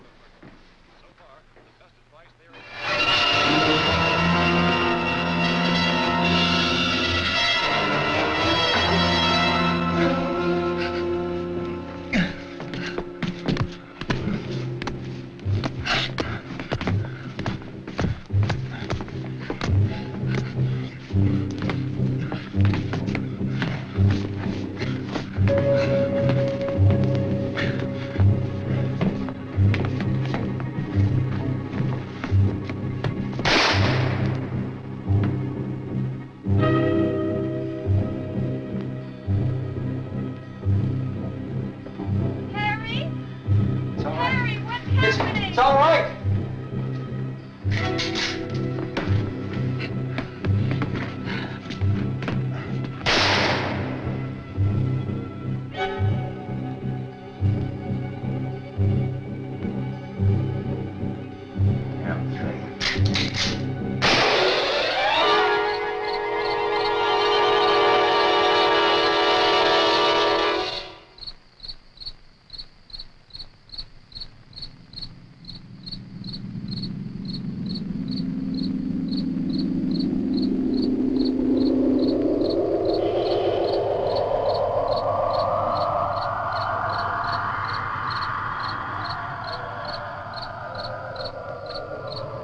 It's all right.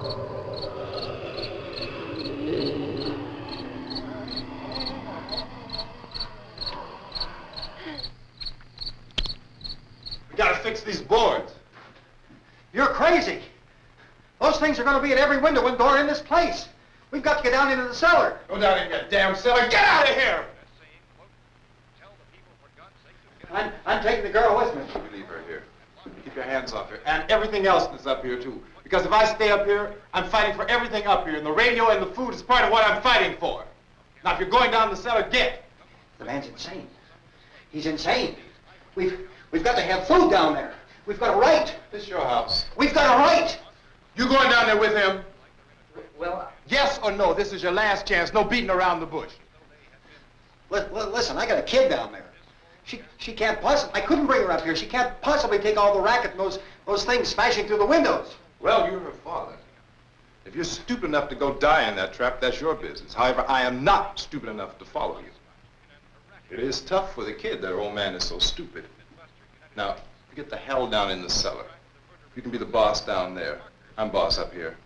We gotta fix these boards. You're crazy. Those things are going to be at every window and door in this place. We've got to get down into the cellar. Go down in your damn cellar. Get out of here! I'm taking the girl with me. You leave her here. Keep your hands off her. And everything else that's up here, too. Because if I stay up here, I'm fighting for everything up here. And the radio and the food is part of what I'm fighting for. Now, if you're going down the cellar, get. The man's insane. He's insane. We've got to have food down there. We've got a right. This is your house. We've got a right. You going down there with him? Well, yes or no? This is your last chance. No beating around the bush. Listen, I got a kid down there. She can't possibly, I couldn't bring her up here. She can't possibly take all the racket and those things smashing through the windows. Well, you're her father. If you're stupid enough to go die in that trap, that's your business. However, I am not stupid enough to follow you. It is tough for the kid that her old man is so stupid. Now, get the hell down in the cellar. You can be the boss down there. I'm boss up here.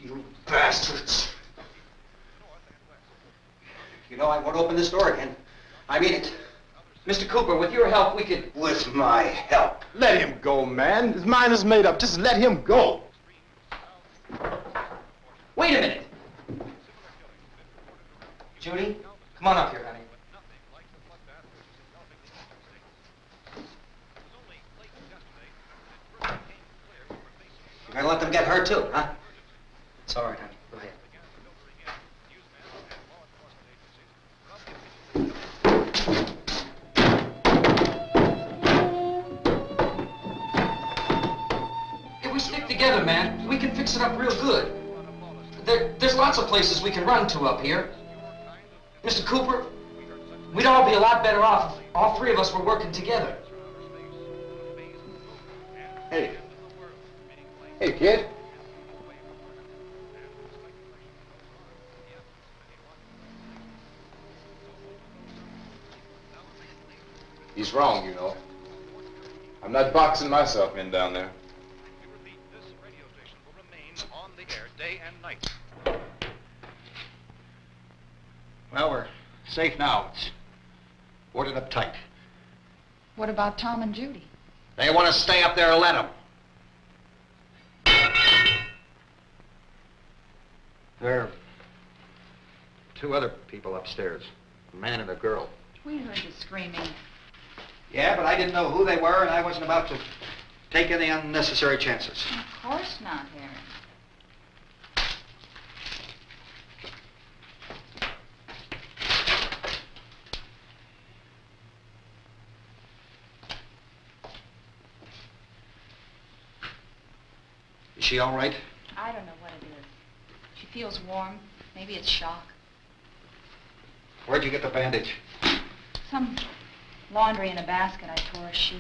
You bastards. You know, I won't open this door again. I mean it. Mr. Cooper, with your help, we could... With my help. Let him go, man. His mind is made up. Just let him go. Wait a minute. Judy, come on up here, honey. You're gonna let them get hurt too, huh? It's all right, honey. Go ahead. If we stick together, man, we can fix it up real good. There's lots of places we can run to up here. Mr. Cooper, we'd all be a lot better off if all three of us were working together. Hey. Hey, kid. He's wrong, you know. I'm not boxing myself in down there. This radio station will remain on the air day and night. Well, we're safe now. It's boarded up tight. What about Tom and Judy? They want to stay up there, let them. There are two other people upstairs, a man and a girl. We heard you screaming. Yeah, but I didn't know who they were, and I wasn't about to take any unnecessary chances. Of course not, Harry. Is she all right? I don't know what it is. She feels warm. Maybe it's shock. Where'd you get the bandage? Some laundry in a basket. I tore a sheet.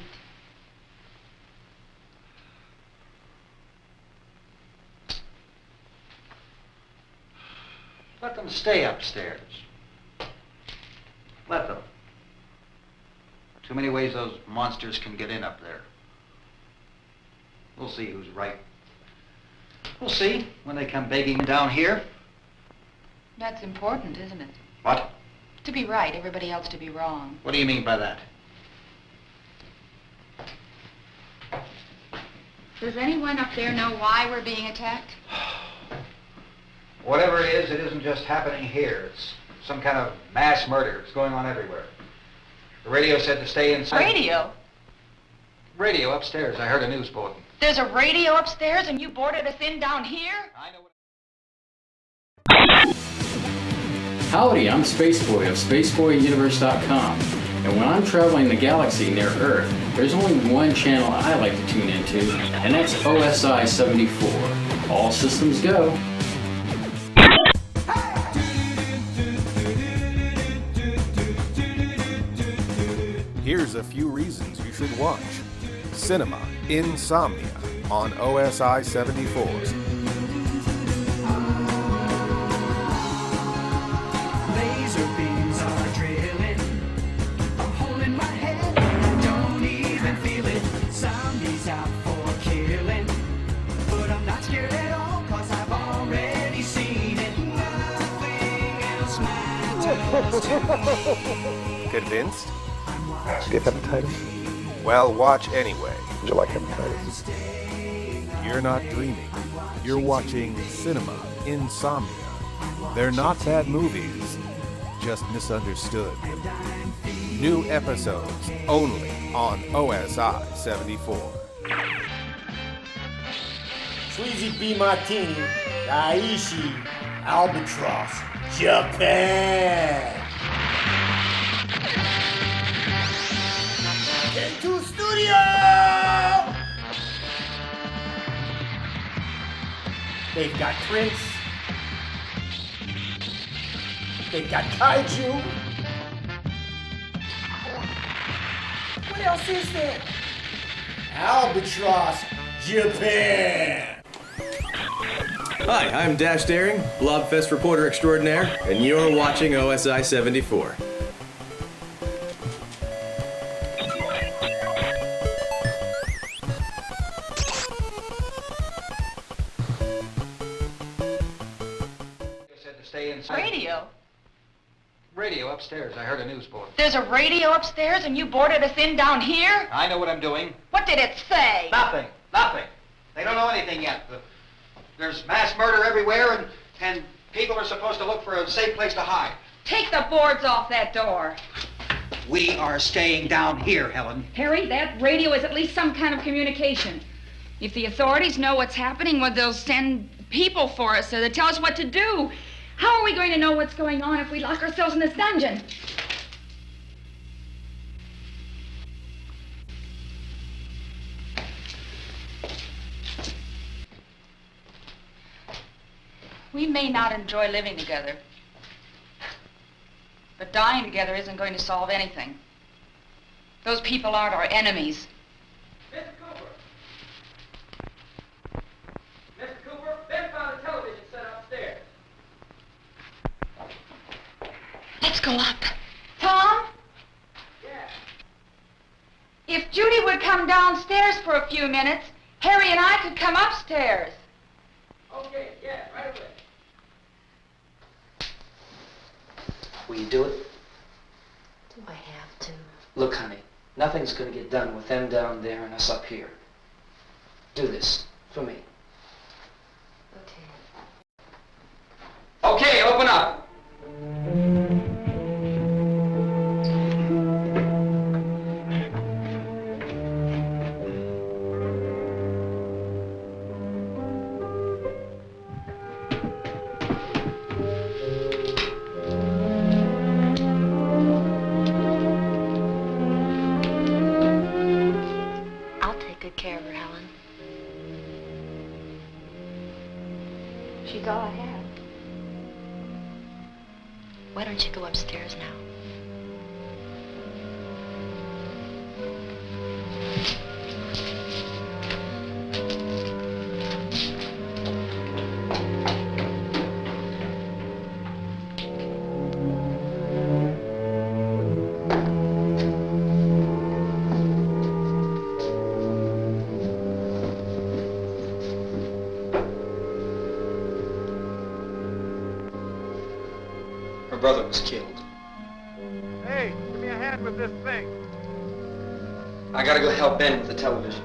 Let them stay upstairs. Let them. Too many ways those monsters can get in up there. We'll see who's right. We'll see when they come begging down here. That's important, isn't it? What? To be right, everybody else to be wrong. What do you mean by that? Does anyone up there know why we're being attacked? Whatever it isn't just happening here. It's some kind of mass murder. It's going on everywhere. The radio said to stay inside. Radio? Radio upstairs. I heard a news bulletin. There's a radio upstairs and you boarded us in down here? I know what... Howdy, I'm Spaceboy of SpaceboyUniverse.com. And when I'm traveling the galaxy near Earth, there's only one channel I like to tune into, and that's OSI 74. All systems go. Here's a few reasons you should watch. Cinema Insomnia on OSI 74. Laser beams are drilling. I'm holding my head, I don't even feel it. Somebody's out for killing, but I'm scared at all, cause I've already seen it. Nothing else matters to me. Convinced? Do you have hepatitis? Well, watch anyway. Would you like hepatitis? You're not dreaming. You're watching cinema, insomnia. They're not bad movies, just misunderstood. New episodes only on OSI 74. Sleazy B Martini, Aishi, Albatross, Japan. Into studio! They've got Prince. They've got Kaiju. What else is there? Albatross, Japan. Hi, I'm Dash Daring, Blobfest reporter extraordinaire, and you're watching OSI 74. Said to stay inside. Radio? Radio upstairs. I heard a news bulletin. There's a radio upstairs and you boarded us in down here? I know what I'm doing. What did it say? Nothing. Nothing. They don't know anything yet. There's mass murder everywhere, and people are supposed to look for a safe place to hide. Take the boards off that door. We are staying down here, Helen. Harry, that radio is at least some kind of communication. If the authorities know what's happening, well, they'll send people for us so they tell us what to do. How are we going to know what's going on if we lock ourselves in this dungeon? We may not enjoy living together, but dying together isn't going to solve anything. Those people aren't our enemies. Mr. Cooper, Ben found a television set upstairs. Let's go up. Tom? Yeah. If Judy would come downstairs for a few minutes, Harry and I could come upstairs. Okay, yeah, right away. Will you do it? Do I have to? Look, honey, nothing's gonna get done with them down there and us up here. Do this for me. Okay, open up. I'll take good care of her, Helen. She's all I have. Why don't you go upstairs now? Her brother was killed. Hey, give me a hand with this thing. I gotta go help Ben with the television.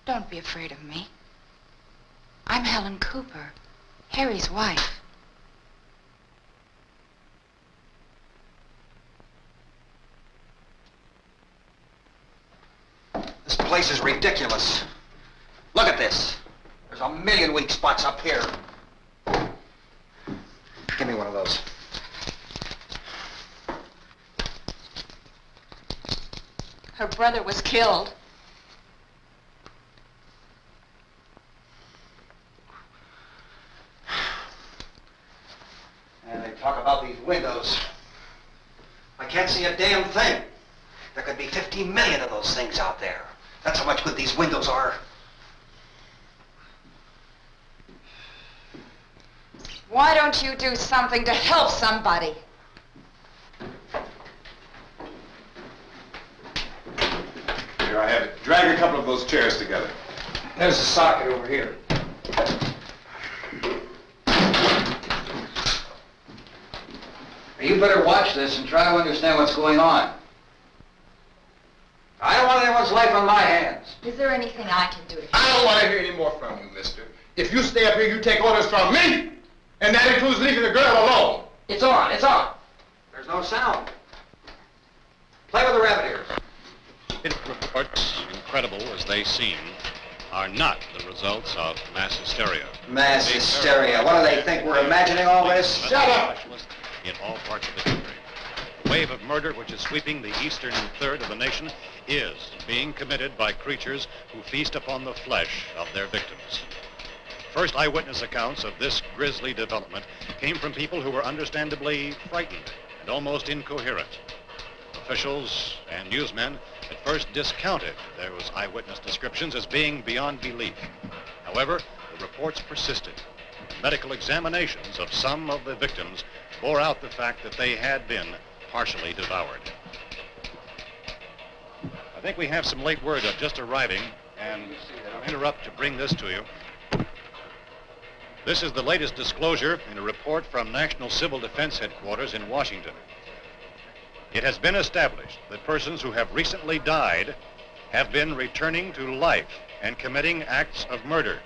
Don't be afraid of me. I'm Helen Cooper, Harry's wife. This place is ridiculous. Look at this. There's a million weak spots up here. Her brother was killed. And they talk about these windows. I can't see a damn thing. There could be 50 million of those things out there. That's how much good these windows are. Why don't you do something to help somebody? Here I have it. Drag a couple of those chairs together. There's a socket over here. You better watch this and try to understand what's going on. I don't want anyone's life on my hands. Is there anything I can do to I don't want to hear any more from you, mister. If you stay up here, you take orders from me. And that includes leaving the girl alone. It's on, it's on. There's no sound. Play with the rabbit ears. Reports, incredible as they seem, are not the results of mass hysteria. Mass hysteria. What do they think? We're imagining all this? Shut up! In all parts of the country. The wave of murder which is sweeping the eastern third of the nation is being committed by creatures who feast upon the flesh of their victims. First eyewitness accounts of this grisly development came from people who were understandably frightened and almost incoherent. Officials and newsmen at first discounted those eyewitness descriptions as being beyond belief. However, the reports persisted. Medical examinations of some of the victims bore out the fact that they had been partially devoured. I think we have some late word just arriving, and I'll interrupt to bring this to you. This is the latest disclosure in a report from National Civil Defense Headquarters in Washington. It has been established that persons who have recently died have been returning to life and committing acts of murder.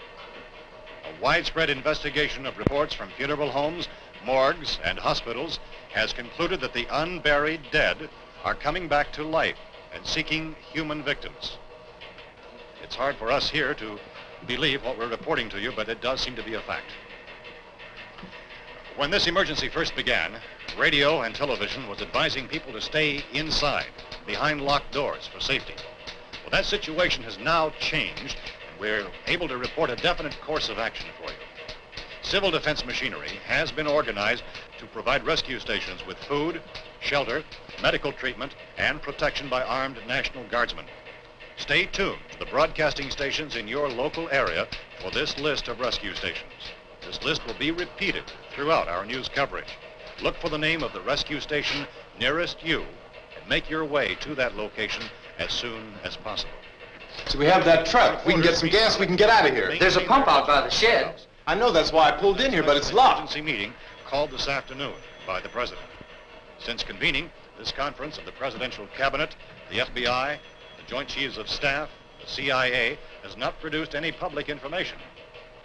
A widespread investigation of reports from funeral homes, morgues, and hospitals has concluded that the unburied dead are coming back to life and seeking human victims. It's hard for us here to believe what we're reporting to you, but it does seem to be a fact. When this emergency first began, radio and television was advising people to stay inside, behind locked doors for safety. Well, that situation has now changed, and we're able to report a definite course of action for you. Civil defense machinery has been organized to provide rescue stations with food, shelter, medical treatment, and protection by armed National Guardsmen. Stay tuned to the broadcasting stations in your local area for this list of rescue stations. This list will be repeated throughout our news coverage. Look for the name of the rescue station nearest you and make your way to that location as soon as possible. So we have that truck. We can get some gas, we can get out of here. There's a pump out by the shed. I know, that's why I pulled in here, but it's locked. Emergency meeting called this afternoon by the President. Since convening this conference of the Presidential Cabinet, the FBI, the Joint Chiefs of Staff, the CIA has not produced any public information.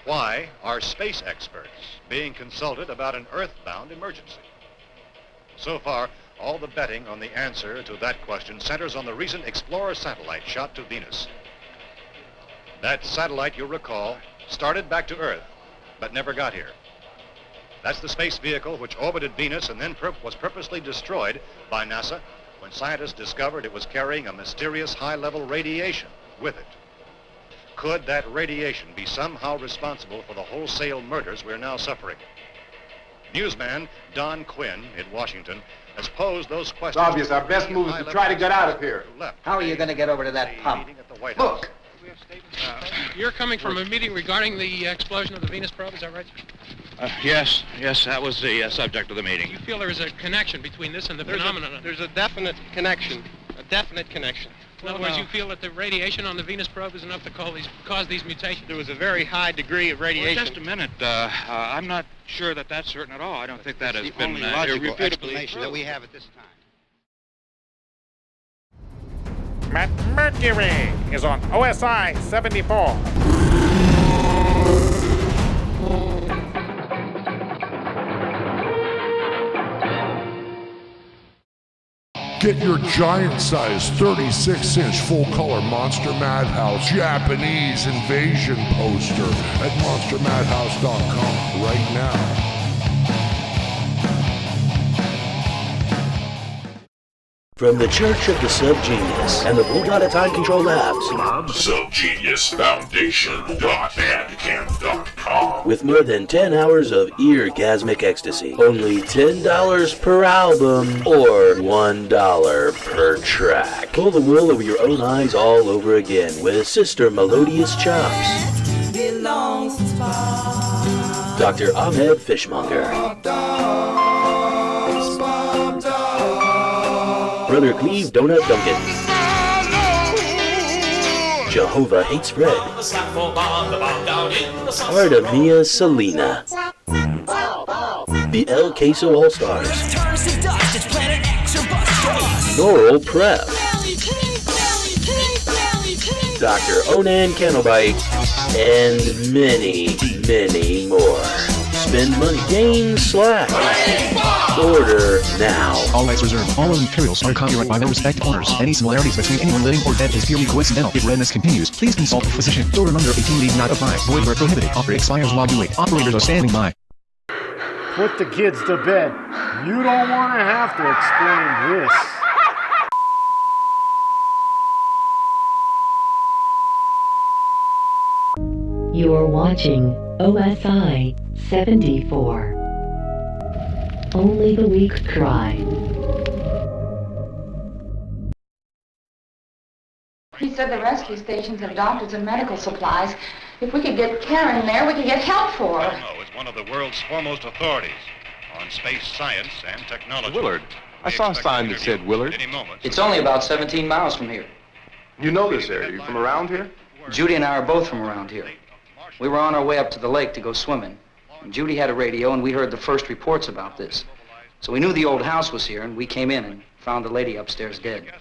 Why are space experts being consulted about an earthbound emergency? So far, all the betting on the answer to that question centers on the recent Explorer satellite shot to Venus. That satellite, you'll recall, started back to Earth, but never got here. That's the space vehicle which orbited Venus and then was purposely destroyed by NASA when scientists discovered it was carrying a mysterious high-level radiation with it. Could that radiation be somehow responsible for the wholesale murders we're now suffering? Newsman Don Quinn in Washington has posed those questions. It's obvious our best move is to try to get out of here. How are you going to get over to that pump? Look! You're coming from a meeting regarding the explosion of the Venus probe, is that right? Yes, that was the subject of the meeting. You feel there is a connection between this and the phenomenon? There's a definite connection. In other words, you feel that the radiation on the Venus probe is enough to cause these mutations? There was a very high degree of radiation. Well, just a minute. I'm not sure that that's certain at all. I don't think that has been irrefutably explanation that we have at this time. Mercury is on OSI 74. Get your giant-size 36-inch full-color Monster Madhouse Japanese invasion poster at monstermadhouse.com right now. From the Church of the Subgenius and the Blue Dot Time Control Labs. On subgeniusfoundation.bandcamp.com. With more than 10 hours of eargasmic ecstasy. Only $10 per album or $1 per track. Pull the wool over your own eyes all over again with Sister Melodious Chops. Dr. Ahmed Fishmonger. Brother Cleve Donut Duncan. Jehovah Hates Fred. Artemia Selena. The El Queso All-Stars. Noral Prep. Dr. Onan Cannelbite. And many, many more. Spend money, gain slack. Order now. All rights reserved. All other materials are copyright by their respective owners. Any similarities between anyone living or dead is purely coincidental. If redness continues, please consult a physician. Children under 18 need not apply. Void where prohibited. Offer expires while due. Operators are standing by. Put the kids to bed. You don't want to have to explain this. You're watching OSI 74. Only the weak cry. He said the rescue stations have doctors and medical supplies. If we could get Karen there, we could get help for her. No, it's one of the world's foremost authorities on space science and technology. Willard. I saw a sign that said Willard. It's only about 17 miles from here. You know this area. You from around here? Judy and I are both from around here. We were on our way up to the lake to go swimming. And Judy had a radio, and we heard the first reports about this. So we knew the old house was here, and we came in and found the lady upstairs dead.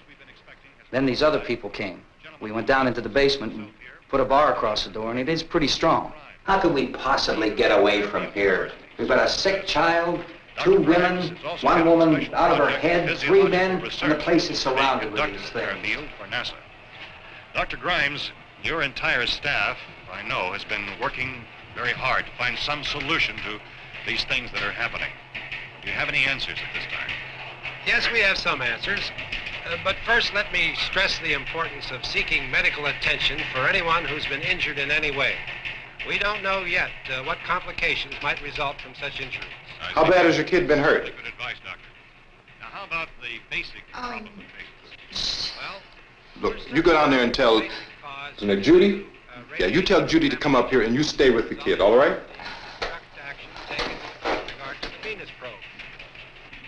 Then these other people came. We went down into the basement and put a bar across the door, and it is pretty strong. How could we possibly get away from here? We've got a sick child, 2 women, 1 woman out of her head, 3 men, and the place is surrounded with these things. For NASA. Dr. Grimes, your entire staff, I know, has been working very hard to find some solution to these things that are happening. Do you have any answers at this time? Yes, we have some answers. But first, let me stress the importance of seeking medical attention for anyone who's been injured in any way. We don't know yet what complications might result from such injuries. How bad has your kid been hurt? Good advice, Doctor. Now, how about the basic complications? Look, you go down there and tell, Judy? Yeah, you tell Judy to come up here and you stay with the kid, all right?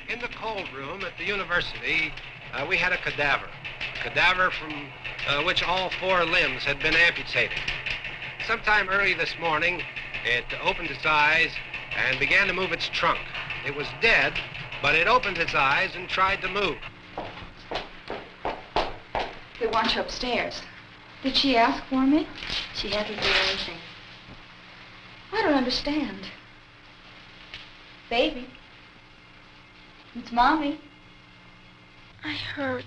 In the cold room at the university, we had a cadaver from which all 4 limbs had been amputated. Sometime early this morning, it opened its eyes and began to move its trunk. It was dead, but it opened its eyes and tried to move. They want you upstairs. Did she ask for me? She hasn't done anything. I don't understand. Baby. It's Mommy. I heard.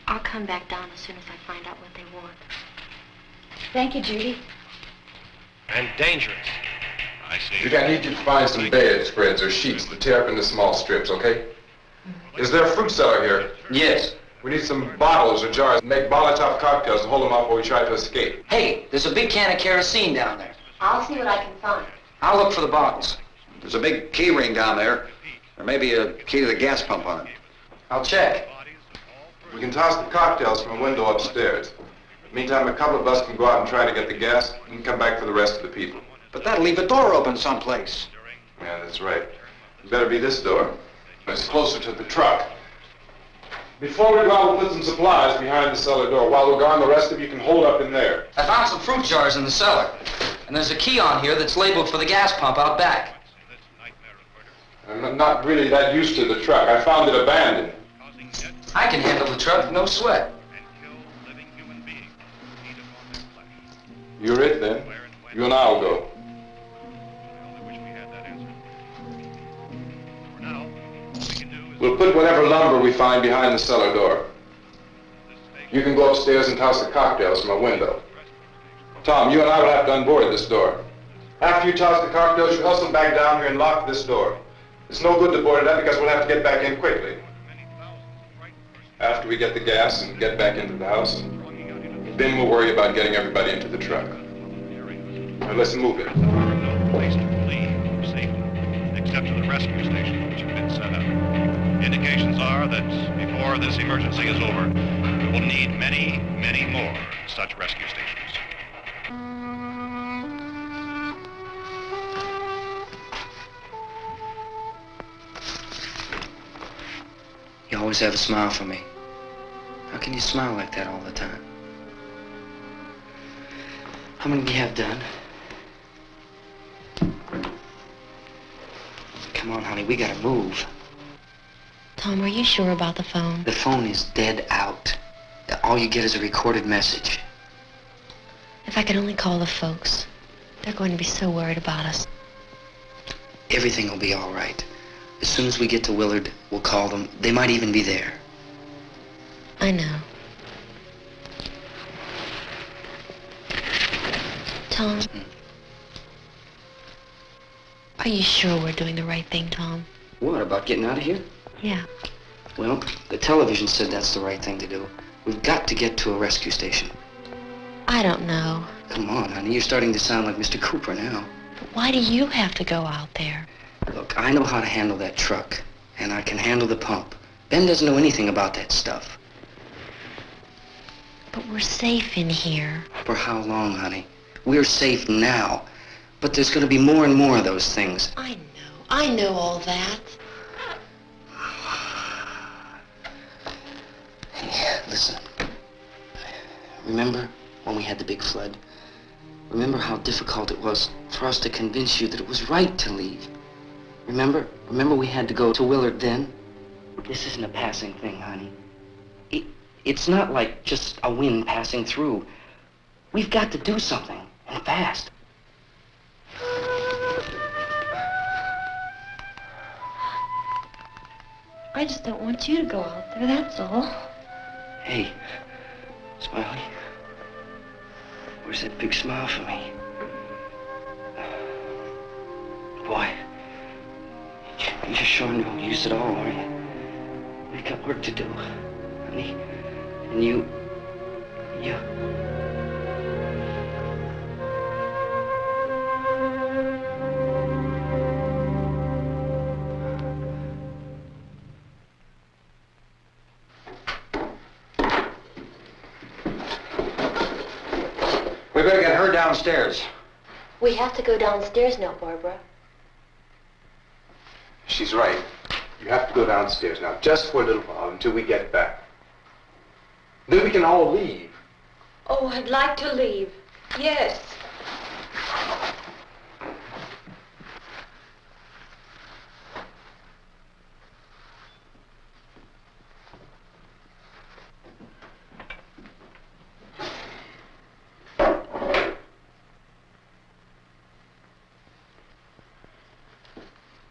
I'll come back down as soon as I find out what they want. Thank you, Judy. And dangerous. I see. Judy, I need you to find some bedspreads or sheets to tear up into small strips, okay? Is there a fruit cellar here? Yes. We need some bottles or jars to make Molotov cocktails to hold them off while we try to escape. Hey, there's a big can of kerosene down there. I'll see what I can find. I'll look for the bottles. There's a big key ring down there. There may be a key to the gas pump on it. I'll check. We can toss the cocktails from a window upstairs. Meantime, a couple of us can go out and try to get the gas and come back for the rest of the people. But that'll leave a door open someplace. Yeah, that's right. It better be this door. It's closer to the truck. Before we go out, we'll put some supplies behind the cellar door. While we're gone, the rest of you can hold up in there. I found some fruit jars in the cellar. And there's a key on here that's labeled for the gas pump out back. I'm not really that used to the truck. I found it abandoned. I can handle the truck, no sweat. You're it, then. You and I'll go. We'll put whatever lumber we find behind the cellar door. You can go upstairs and toss the cocktails from a window. Tom, you and I will have to unboard this door. After you toss the cocktails, you hustle back down here and lock this door. It's no good to board it up because we'll have to get back in quickly. After we get the gas and get back into the house, then we'll worry about getting everybody into the truck. Now let's move it. No place to flee safely, except to the rescue stations which have been set up. Indications are that before this emergency is over, we will need many, many more such rescue stations. You always have a smile for me. How can you smile like that all the time? How many do you have done? Come on, honey, we gotta move. Tom, are you sure about the phone? The phone is dead out. All you get is a recorded message. If I could only call the folks. They're going to be so worried about us. Everything will be all right. As soon as we get to Willard, we'll call them. They might even be there. I know. Tom, are you sure we're doing the right thing, Tom? What, about getting out of here? Yeah. Well, the television said that's the right thing to do. We've got to get to a rescue station. I don't know. Come on, honey, you're starting to sound like Mr. Cooper now. But why do you have to go out there? Look, I know how to handle that truck, and I can handle the pump. Ben doesn't know anything about that stuff. But we're safe in here. For how long, honey? We're safe now. But there's going to be more and more of those things. I know all that. Hey, listen. Remember when we had the big flood? Remember how difficult it was for us to convince you that it was right to leave? Remember we had to go to Willard then? This isn't a passing thing, honey. It's not like just a wind passing through. We've got to do something, and fast. I just don't want you to go out there, that's all. Hey, Smiley. Where's that big smile for me? Boy, you're sure no use at all, are you? We've got work to do, honey. And you... We better get her downstairs. We have to go downstairs now, Barbara. She's right. You have to go downstairs now, just for a little while, until we get back. Then we can all leave. Oh, I'd like to leave. Yes.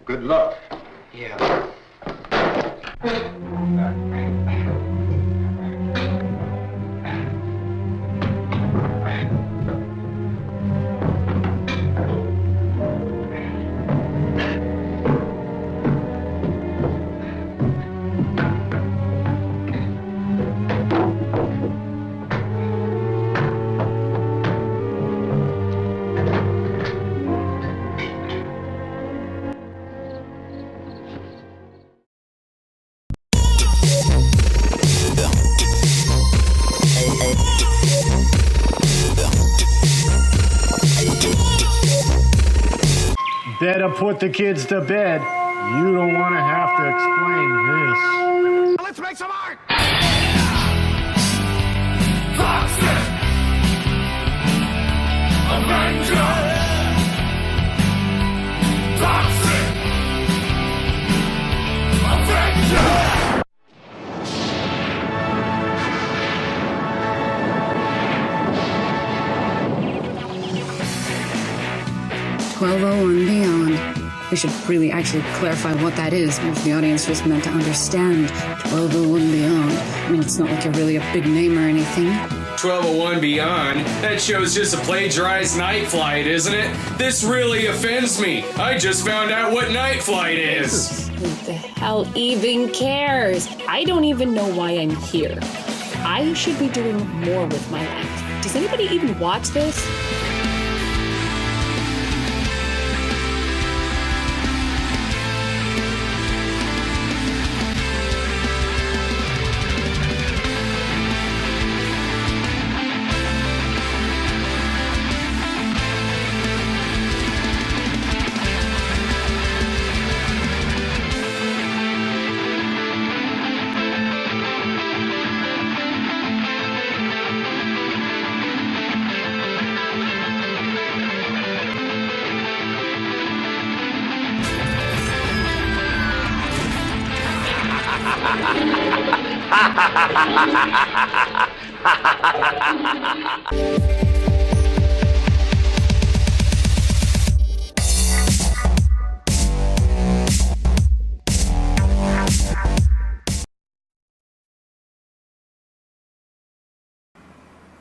Good luck. Yeah. Better put the kids to bed. You don't want to have to explain this. Let's make some art! Toxic Avenger. Toxic Avenger. 1201 Beyond. We should really actually clarify what that is, if the audience was meant to understand 1201 Beyond. I mean, it's not like you're really a big name or anything. 1201 Beyond. That show's just a plagiarized Night Flight, isn't it? This really offends me. I just found out what Night Flight is. Who the hell even cares? I don't even know why I'm here. I should be doing more with my life. Does anybody even watch this?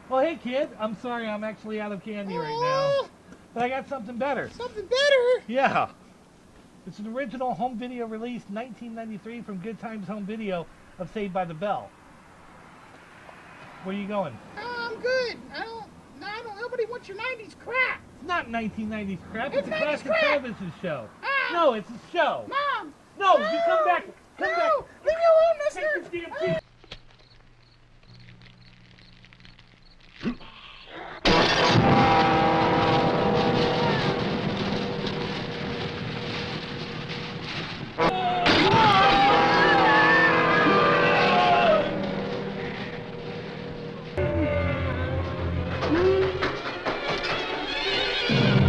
Well, hey, kid. I'm sorry I'm actually out of candy right now. But I got something better. Something better? Yeah. It's an original home video released 1993 from Good Times Home Video of Saved by the Bell. Where are you going? I'm good. Nobody wants your 90s crap. It's not 1990s crap. It's a 90s classic crap. television show. No, it's a show. Mom! No, you come back. Come back. Leave me alone, mister! Take this damn kid.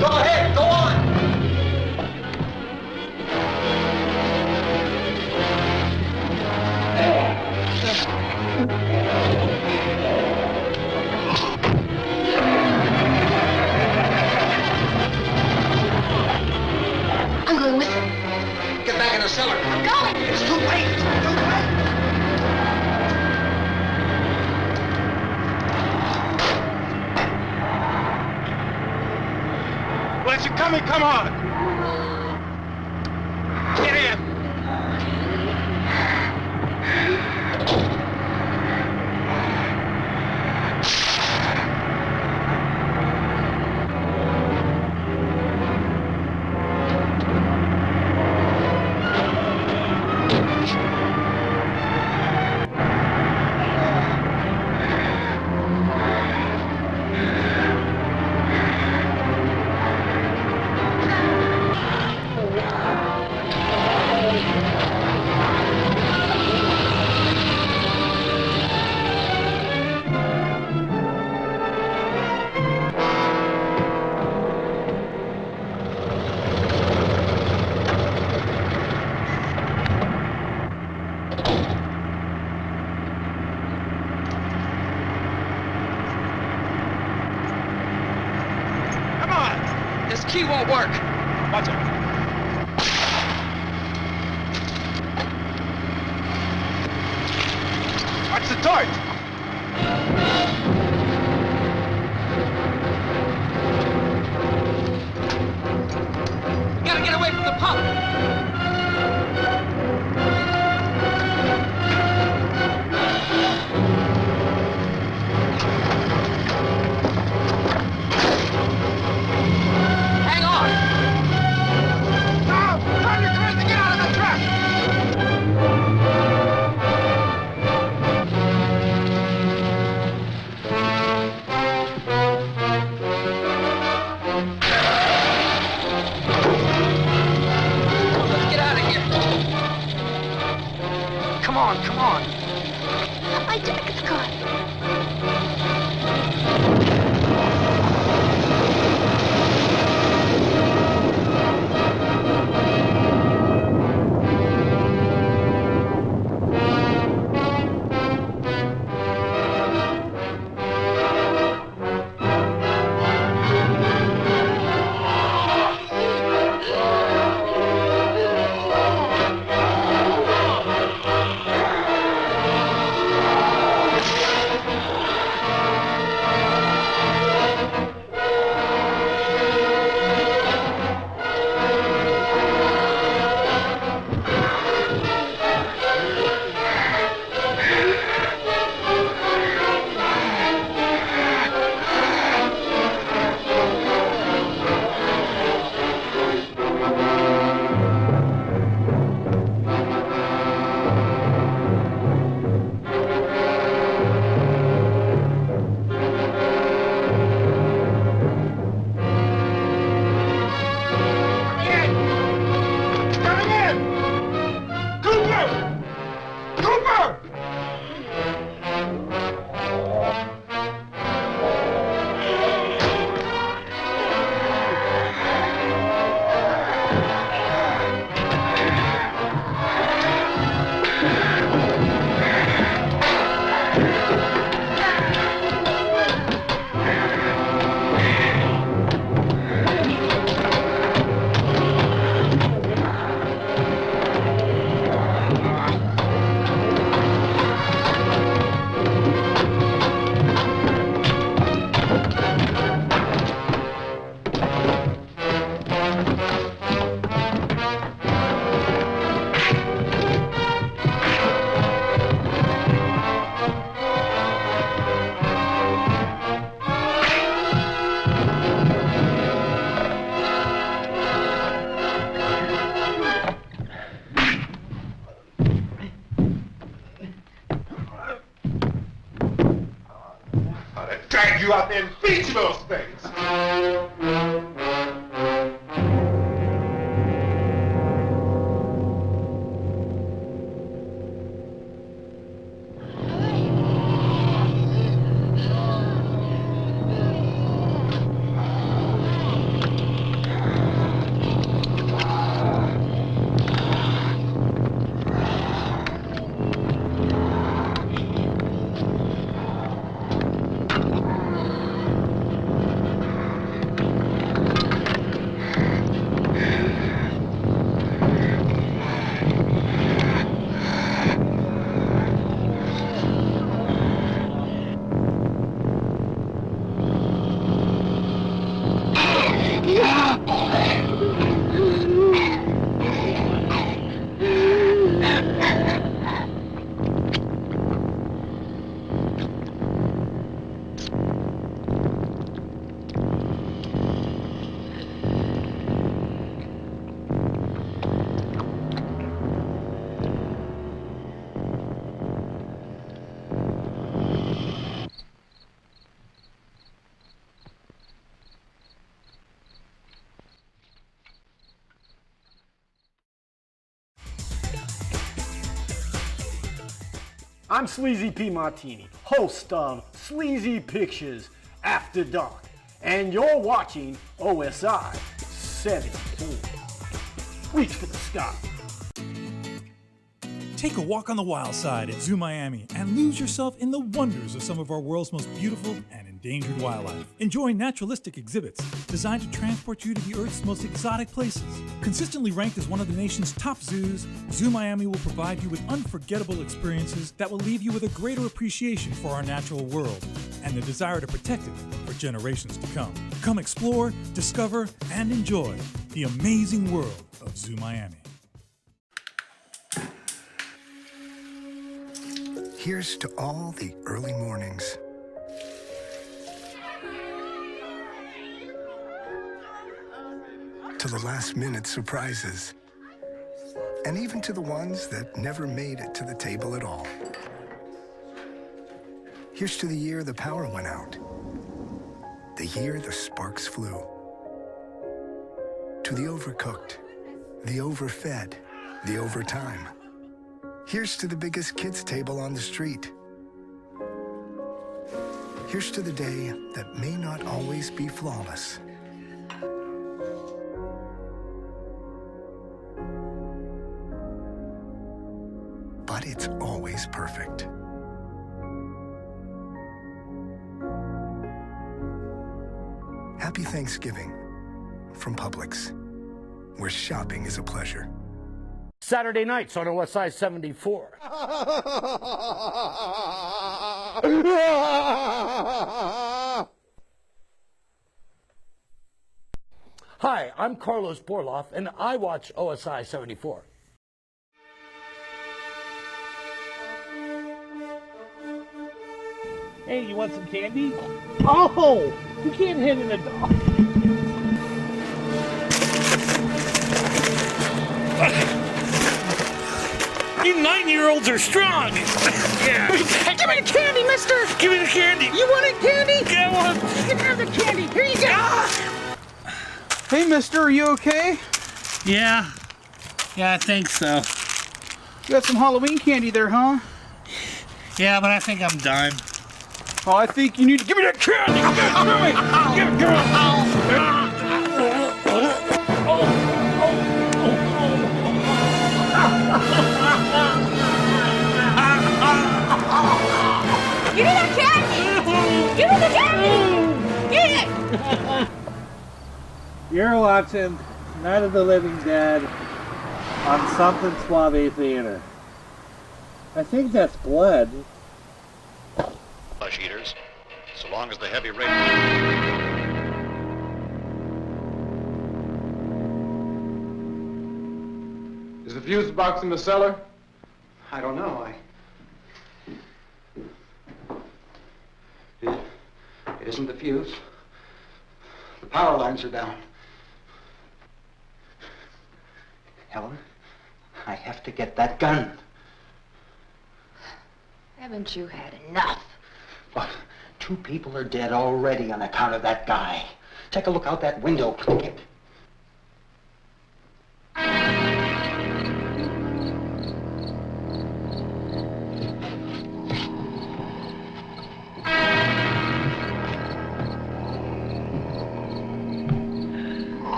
Go ahead, go on! I'm going with him. Get back in the cellar. I'm going. It's too late. It's too late. Let you coming, come on! Get in! Come on! This key won't work. Watch it. Watch the torch! We gotta get away from the pump. Hang on. Now, turn your cars to get out of the truck! Let's get out of here. Come on, come on. My jacket's gone. you out there and beat you those things. I'm Sleazy P. Martini, host of Sleazy Pictures After Dark, and you're watching OSI 74. Reach for the sky. Take a walk on the wild side at Zoo Miami and lose yourself in the wonders of some of our world's most beautiful and endangered wildlife. Enjoy naturalistic exhibits designed to transport you to the Earth's most exotic places. Consistently ranked as one of the nation's top zoos, Zoo Miami will provide you with unforgettable experiences that will leave you with a greater appreciation for our natural world and the desire to protect it for generations to come. Come explore, discover, and enjoy the amazing world of Zoo Miami. Here's to all the early mornings. To the last-minute surprises. And even to the ones that never made it to the table at all. Here's to the year the power went out. The year the sparks flew. To the overcooked, the overfed, the overtime. Here's to the biggest kids' table on the street. Here's to the day that may not always be flawless. But it's always perfect. Happy Thanksgiving from Publix, where shopping is a pleasure. Saturday nights on OSI 74. Hi, I'm Carlos Borloff, and I watch OSI 74. Hey, you want some candy? Oh, you can't hit in a dog. You 9-year-olds are strong. Yeah. Give me the candy, mister! Give me the candy. You want candy? Yeah, I want. You can have the candy. Here you go. Hey, mister, are you okay? Yeah, I think so. You got some Halloween candy there, huh? Yeah, but I think I'm done. Oh, I think you need to give me that candy! Give it to me! Give me that candy! Give me the candy! Get it! You're watching Night of the Living Dead on Somethin Suave Theater. I think that's blood. Flesh eaters, so long as the heavy rain. Is the fuse box in the cellar? I don't know. It isn't the fuse. The power lines are down. Helen, I have to get that gun. Haven't you had enough? What? 2 people are dead already on account of that guy. Take a look out that window, Clinkett.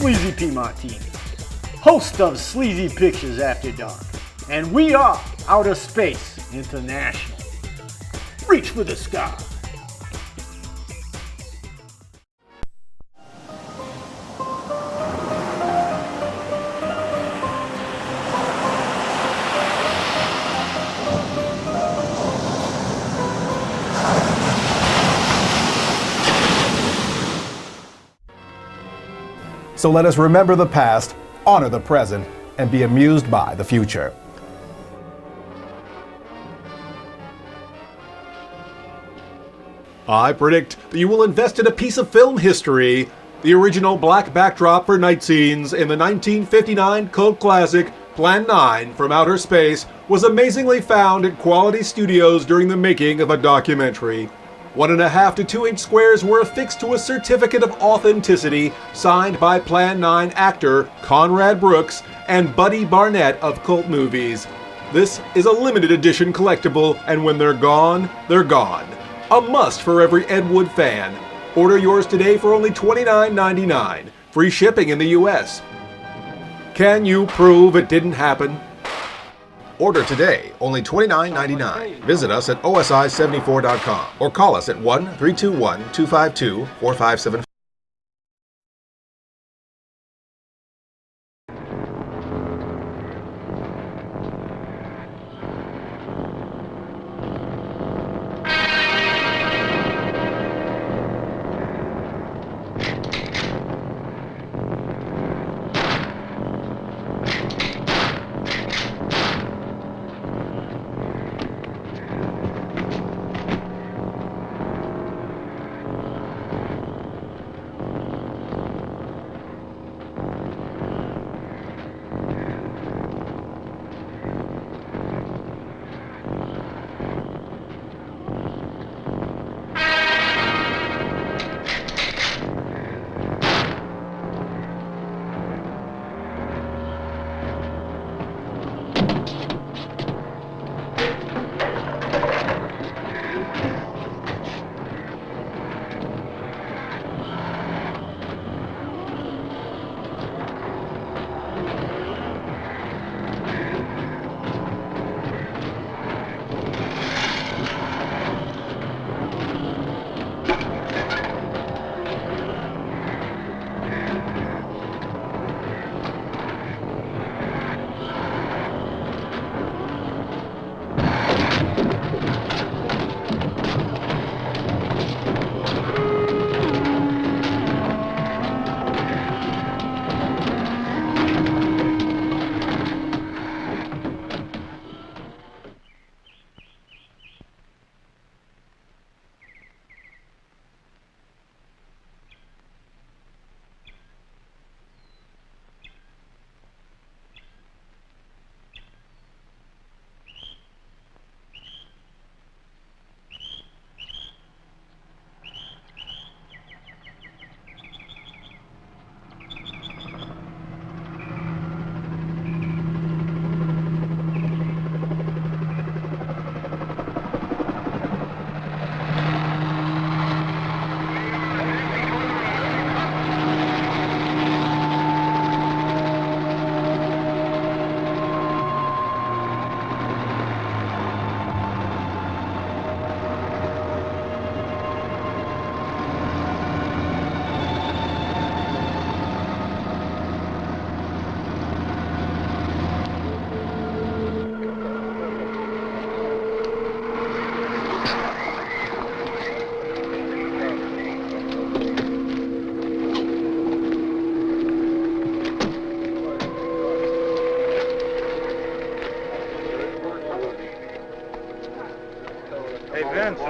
Sleazy P. Martini, host of Sleazy Pictures After Dark, and we are Outer Space International. Reach for the sky. So let us remember the past, honor the present, and be amused by the future. I predict that you will invest in a piece of film history. The original black backdrop for night scenes in the 1959 cult classic Plan 9 from Outer Space was amazingly found at quality studios during the making of a documentary. 1.5 to 2 inch squares were affixed to a certificate of authenticity signed by Plan 9 actor Conrad Brooks and Buddy Barnett of cult movies. This is a limited edition collectible, and when they're gone, they're gone. A must for every Ed Wood fan. Order yours today for only $29.99. Free shipping in the US. Can you prove it didn't happen? Order today, only $29.99. Visit us at osi74.com or call us at 1-321-252-4575.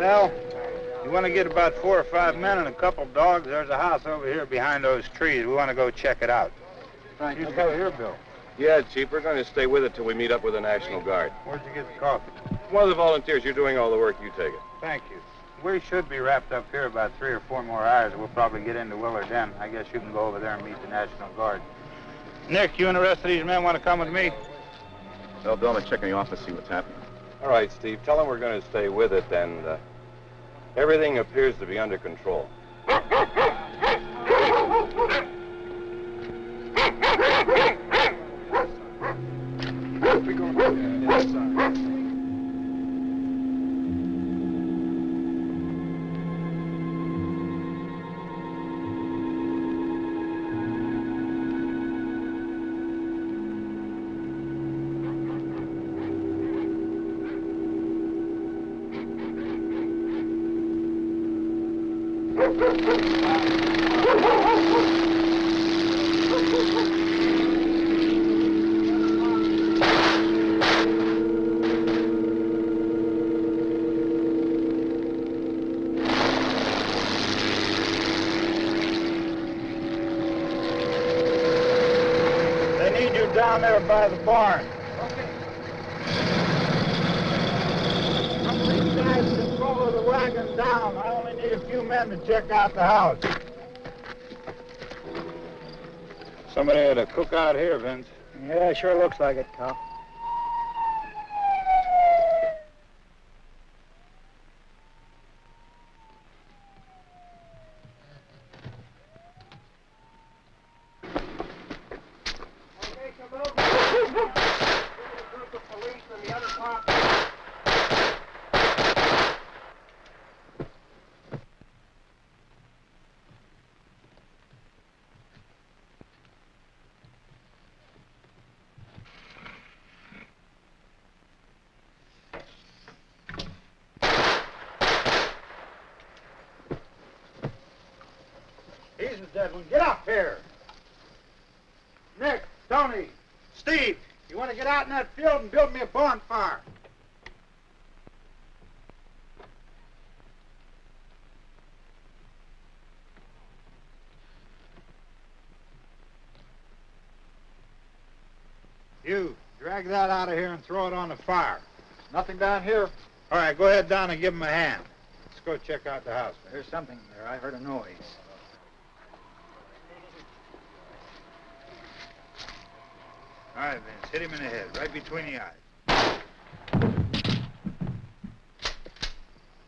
Al, you want to get about 4 or 5 men and a couple dogs? There's a house over here behind those trees. We want to go check it out. Right. You go here, Bill. Yeah, Chief, we're going to stay with it till we meet up with the National Guard. Where'd you get the coffee? One of the volunteers. You're doing all the work. You take it. Thank you. We should be wrapped up here about 3 or 4 more hours. We'll probably get into Willard Den. I guess you can go over there and meet the National Guard. Nick, you and the rest of these men want to come with me? Well, Bill, I'm checking the office, see what's happening. All right, Steve. Tell them we're going to stay with it, and everything appears to be under control. They need you down there by the barn. These guys can follow the wagon down. I only need a few men to check out the house. Somebody had a cookout here, Vince. Yeah, sure looks like it, Cal. He's the dead one. Get up here. Nick, Tony, Steve, you want to get out in that field and build me a bonfire? You, drag that out of here and throw it on the fire. Nothing down here? All right, go ahead down and give him a hand. Let's go check out the house. There's something there. I heard a noise. All right, Vince, hit him in the head, right between the eyes.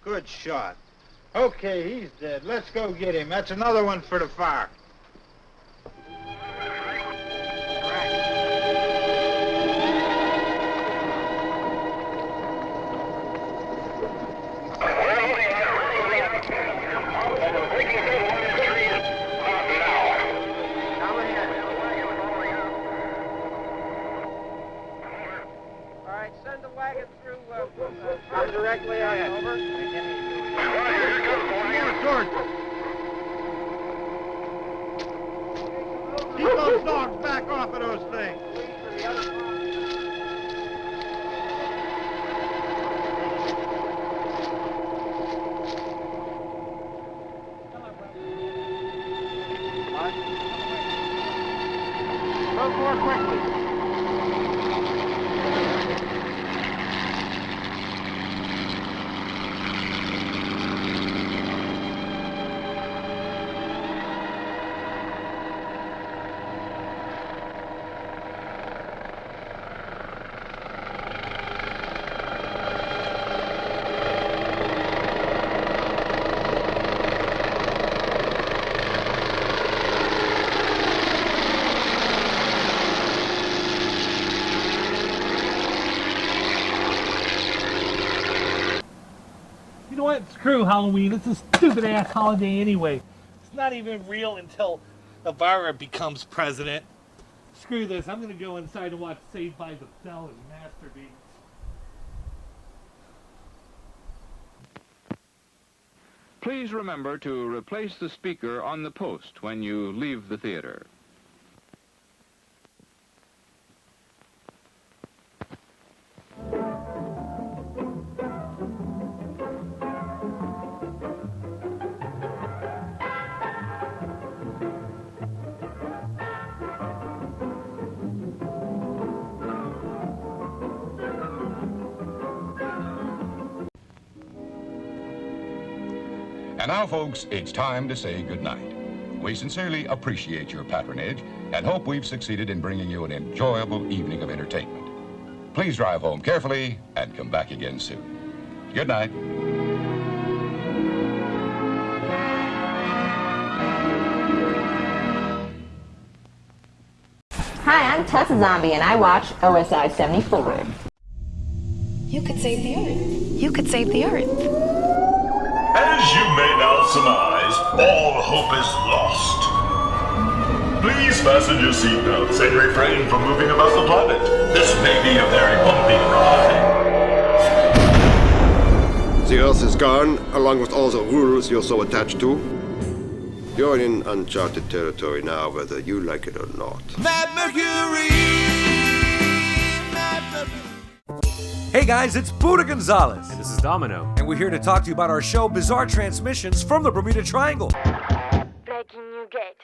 Good shot. Okay, he's dead. Let's go get him. That's another one for the fire. Send the wagon through directly out. Over. Keep those dogs back off of those things. Go more quickly. You know what? Screw Halloween. It's a stupid-ass holiday anyway. It's not even real until Elvira becomes president. Screw this. I'm going to go inside and watch Saved by the Bell and masturbate. Please remember to replace the speaker on the post when you leave the theater. And now, folks, it's time to say goodnight. We sincerely appreciate your patronage and hope we've succeeded in bringing you an enjoyable evening of entertainment. Please drive home carefully and come back again soon. Good night. Hi, I'm Tessa Zombie, and I watch OSI 74. You could save the Earth. You could save the Earth. As you may now surmise, all hope is lost. Please fasten your seatbelts and refrain from moving about the planet. This may be a very bumpy ride. The Earth is gone, along with all the rules you're so attached to. You're in uncharted territory now, whether you like it or not. Mad Mercury! Hey guys, it's Buddha Gonzalez. And this is Domino. And we're here to talk to you about our show, Bizarre Transmissions from the Bermuda Triangle. Breaking new gate.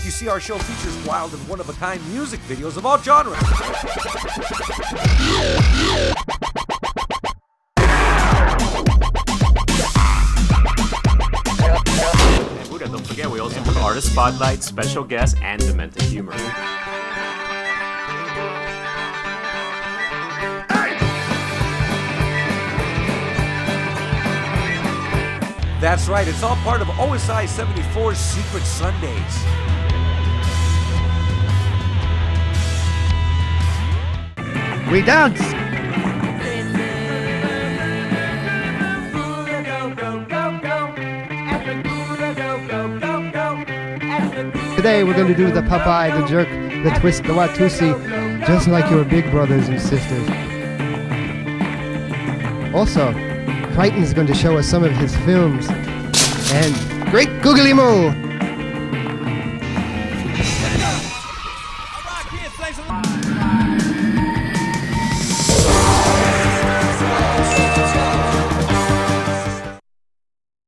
You see, our show features wild and one-of-a-kind music videos of all genres. And Buddha, don't forget, we also have artist spotlight, special guests, and demented humor. That's right, it's all part of OSI 74's Secret Sundays. We dance! Today we're going to do the Popeye, the Jerk, the Twist, the Watusi, just like your big brothers and sisters. Also, Crichton's going to show us some of his films. And great googly moo!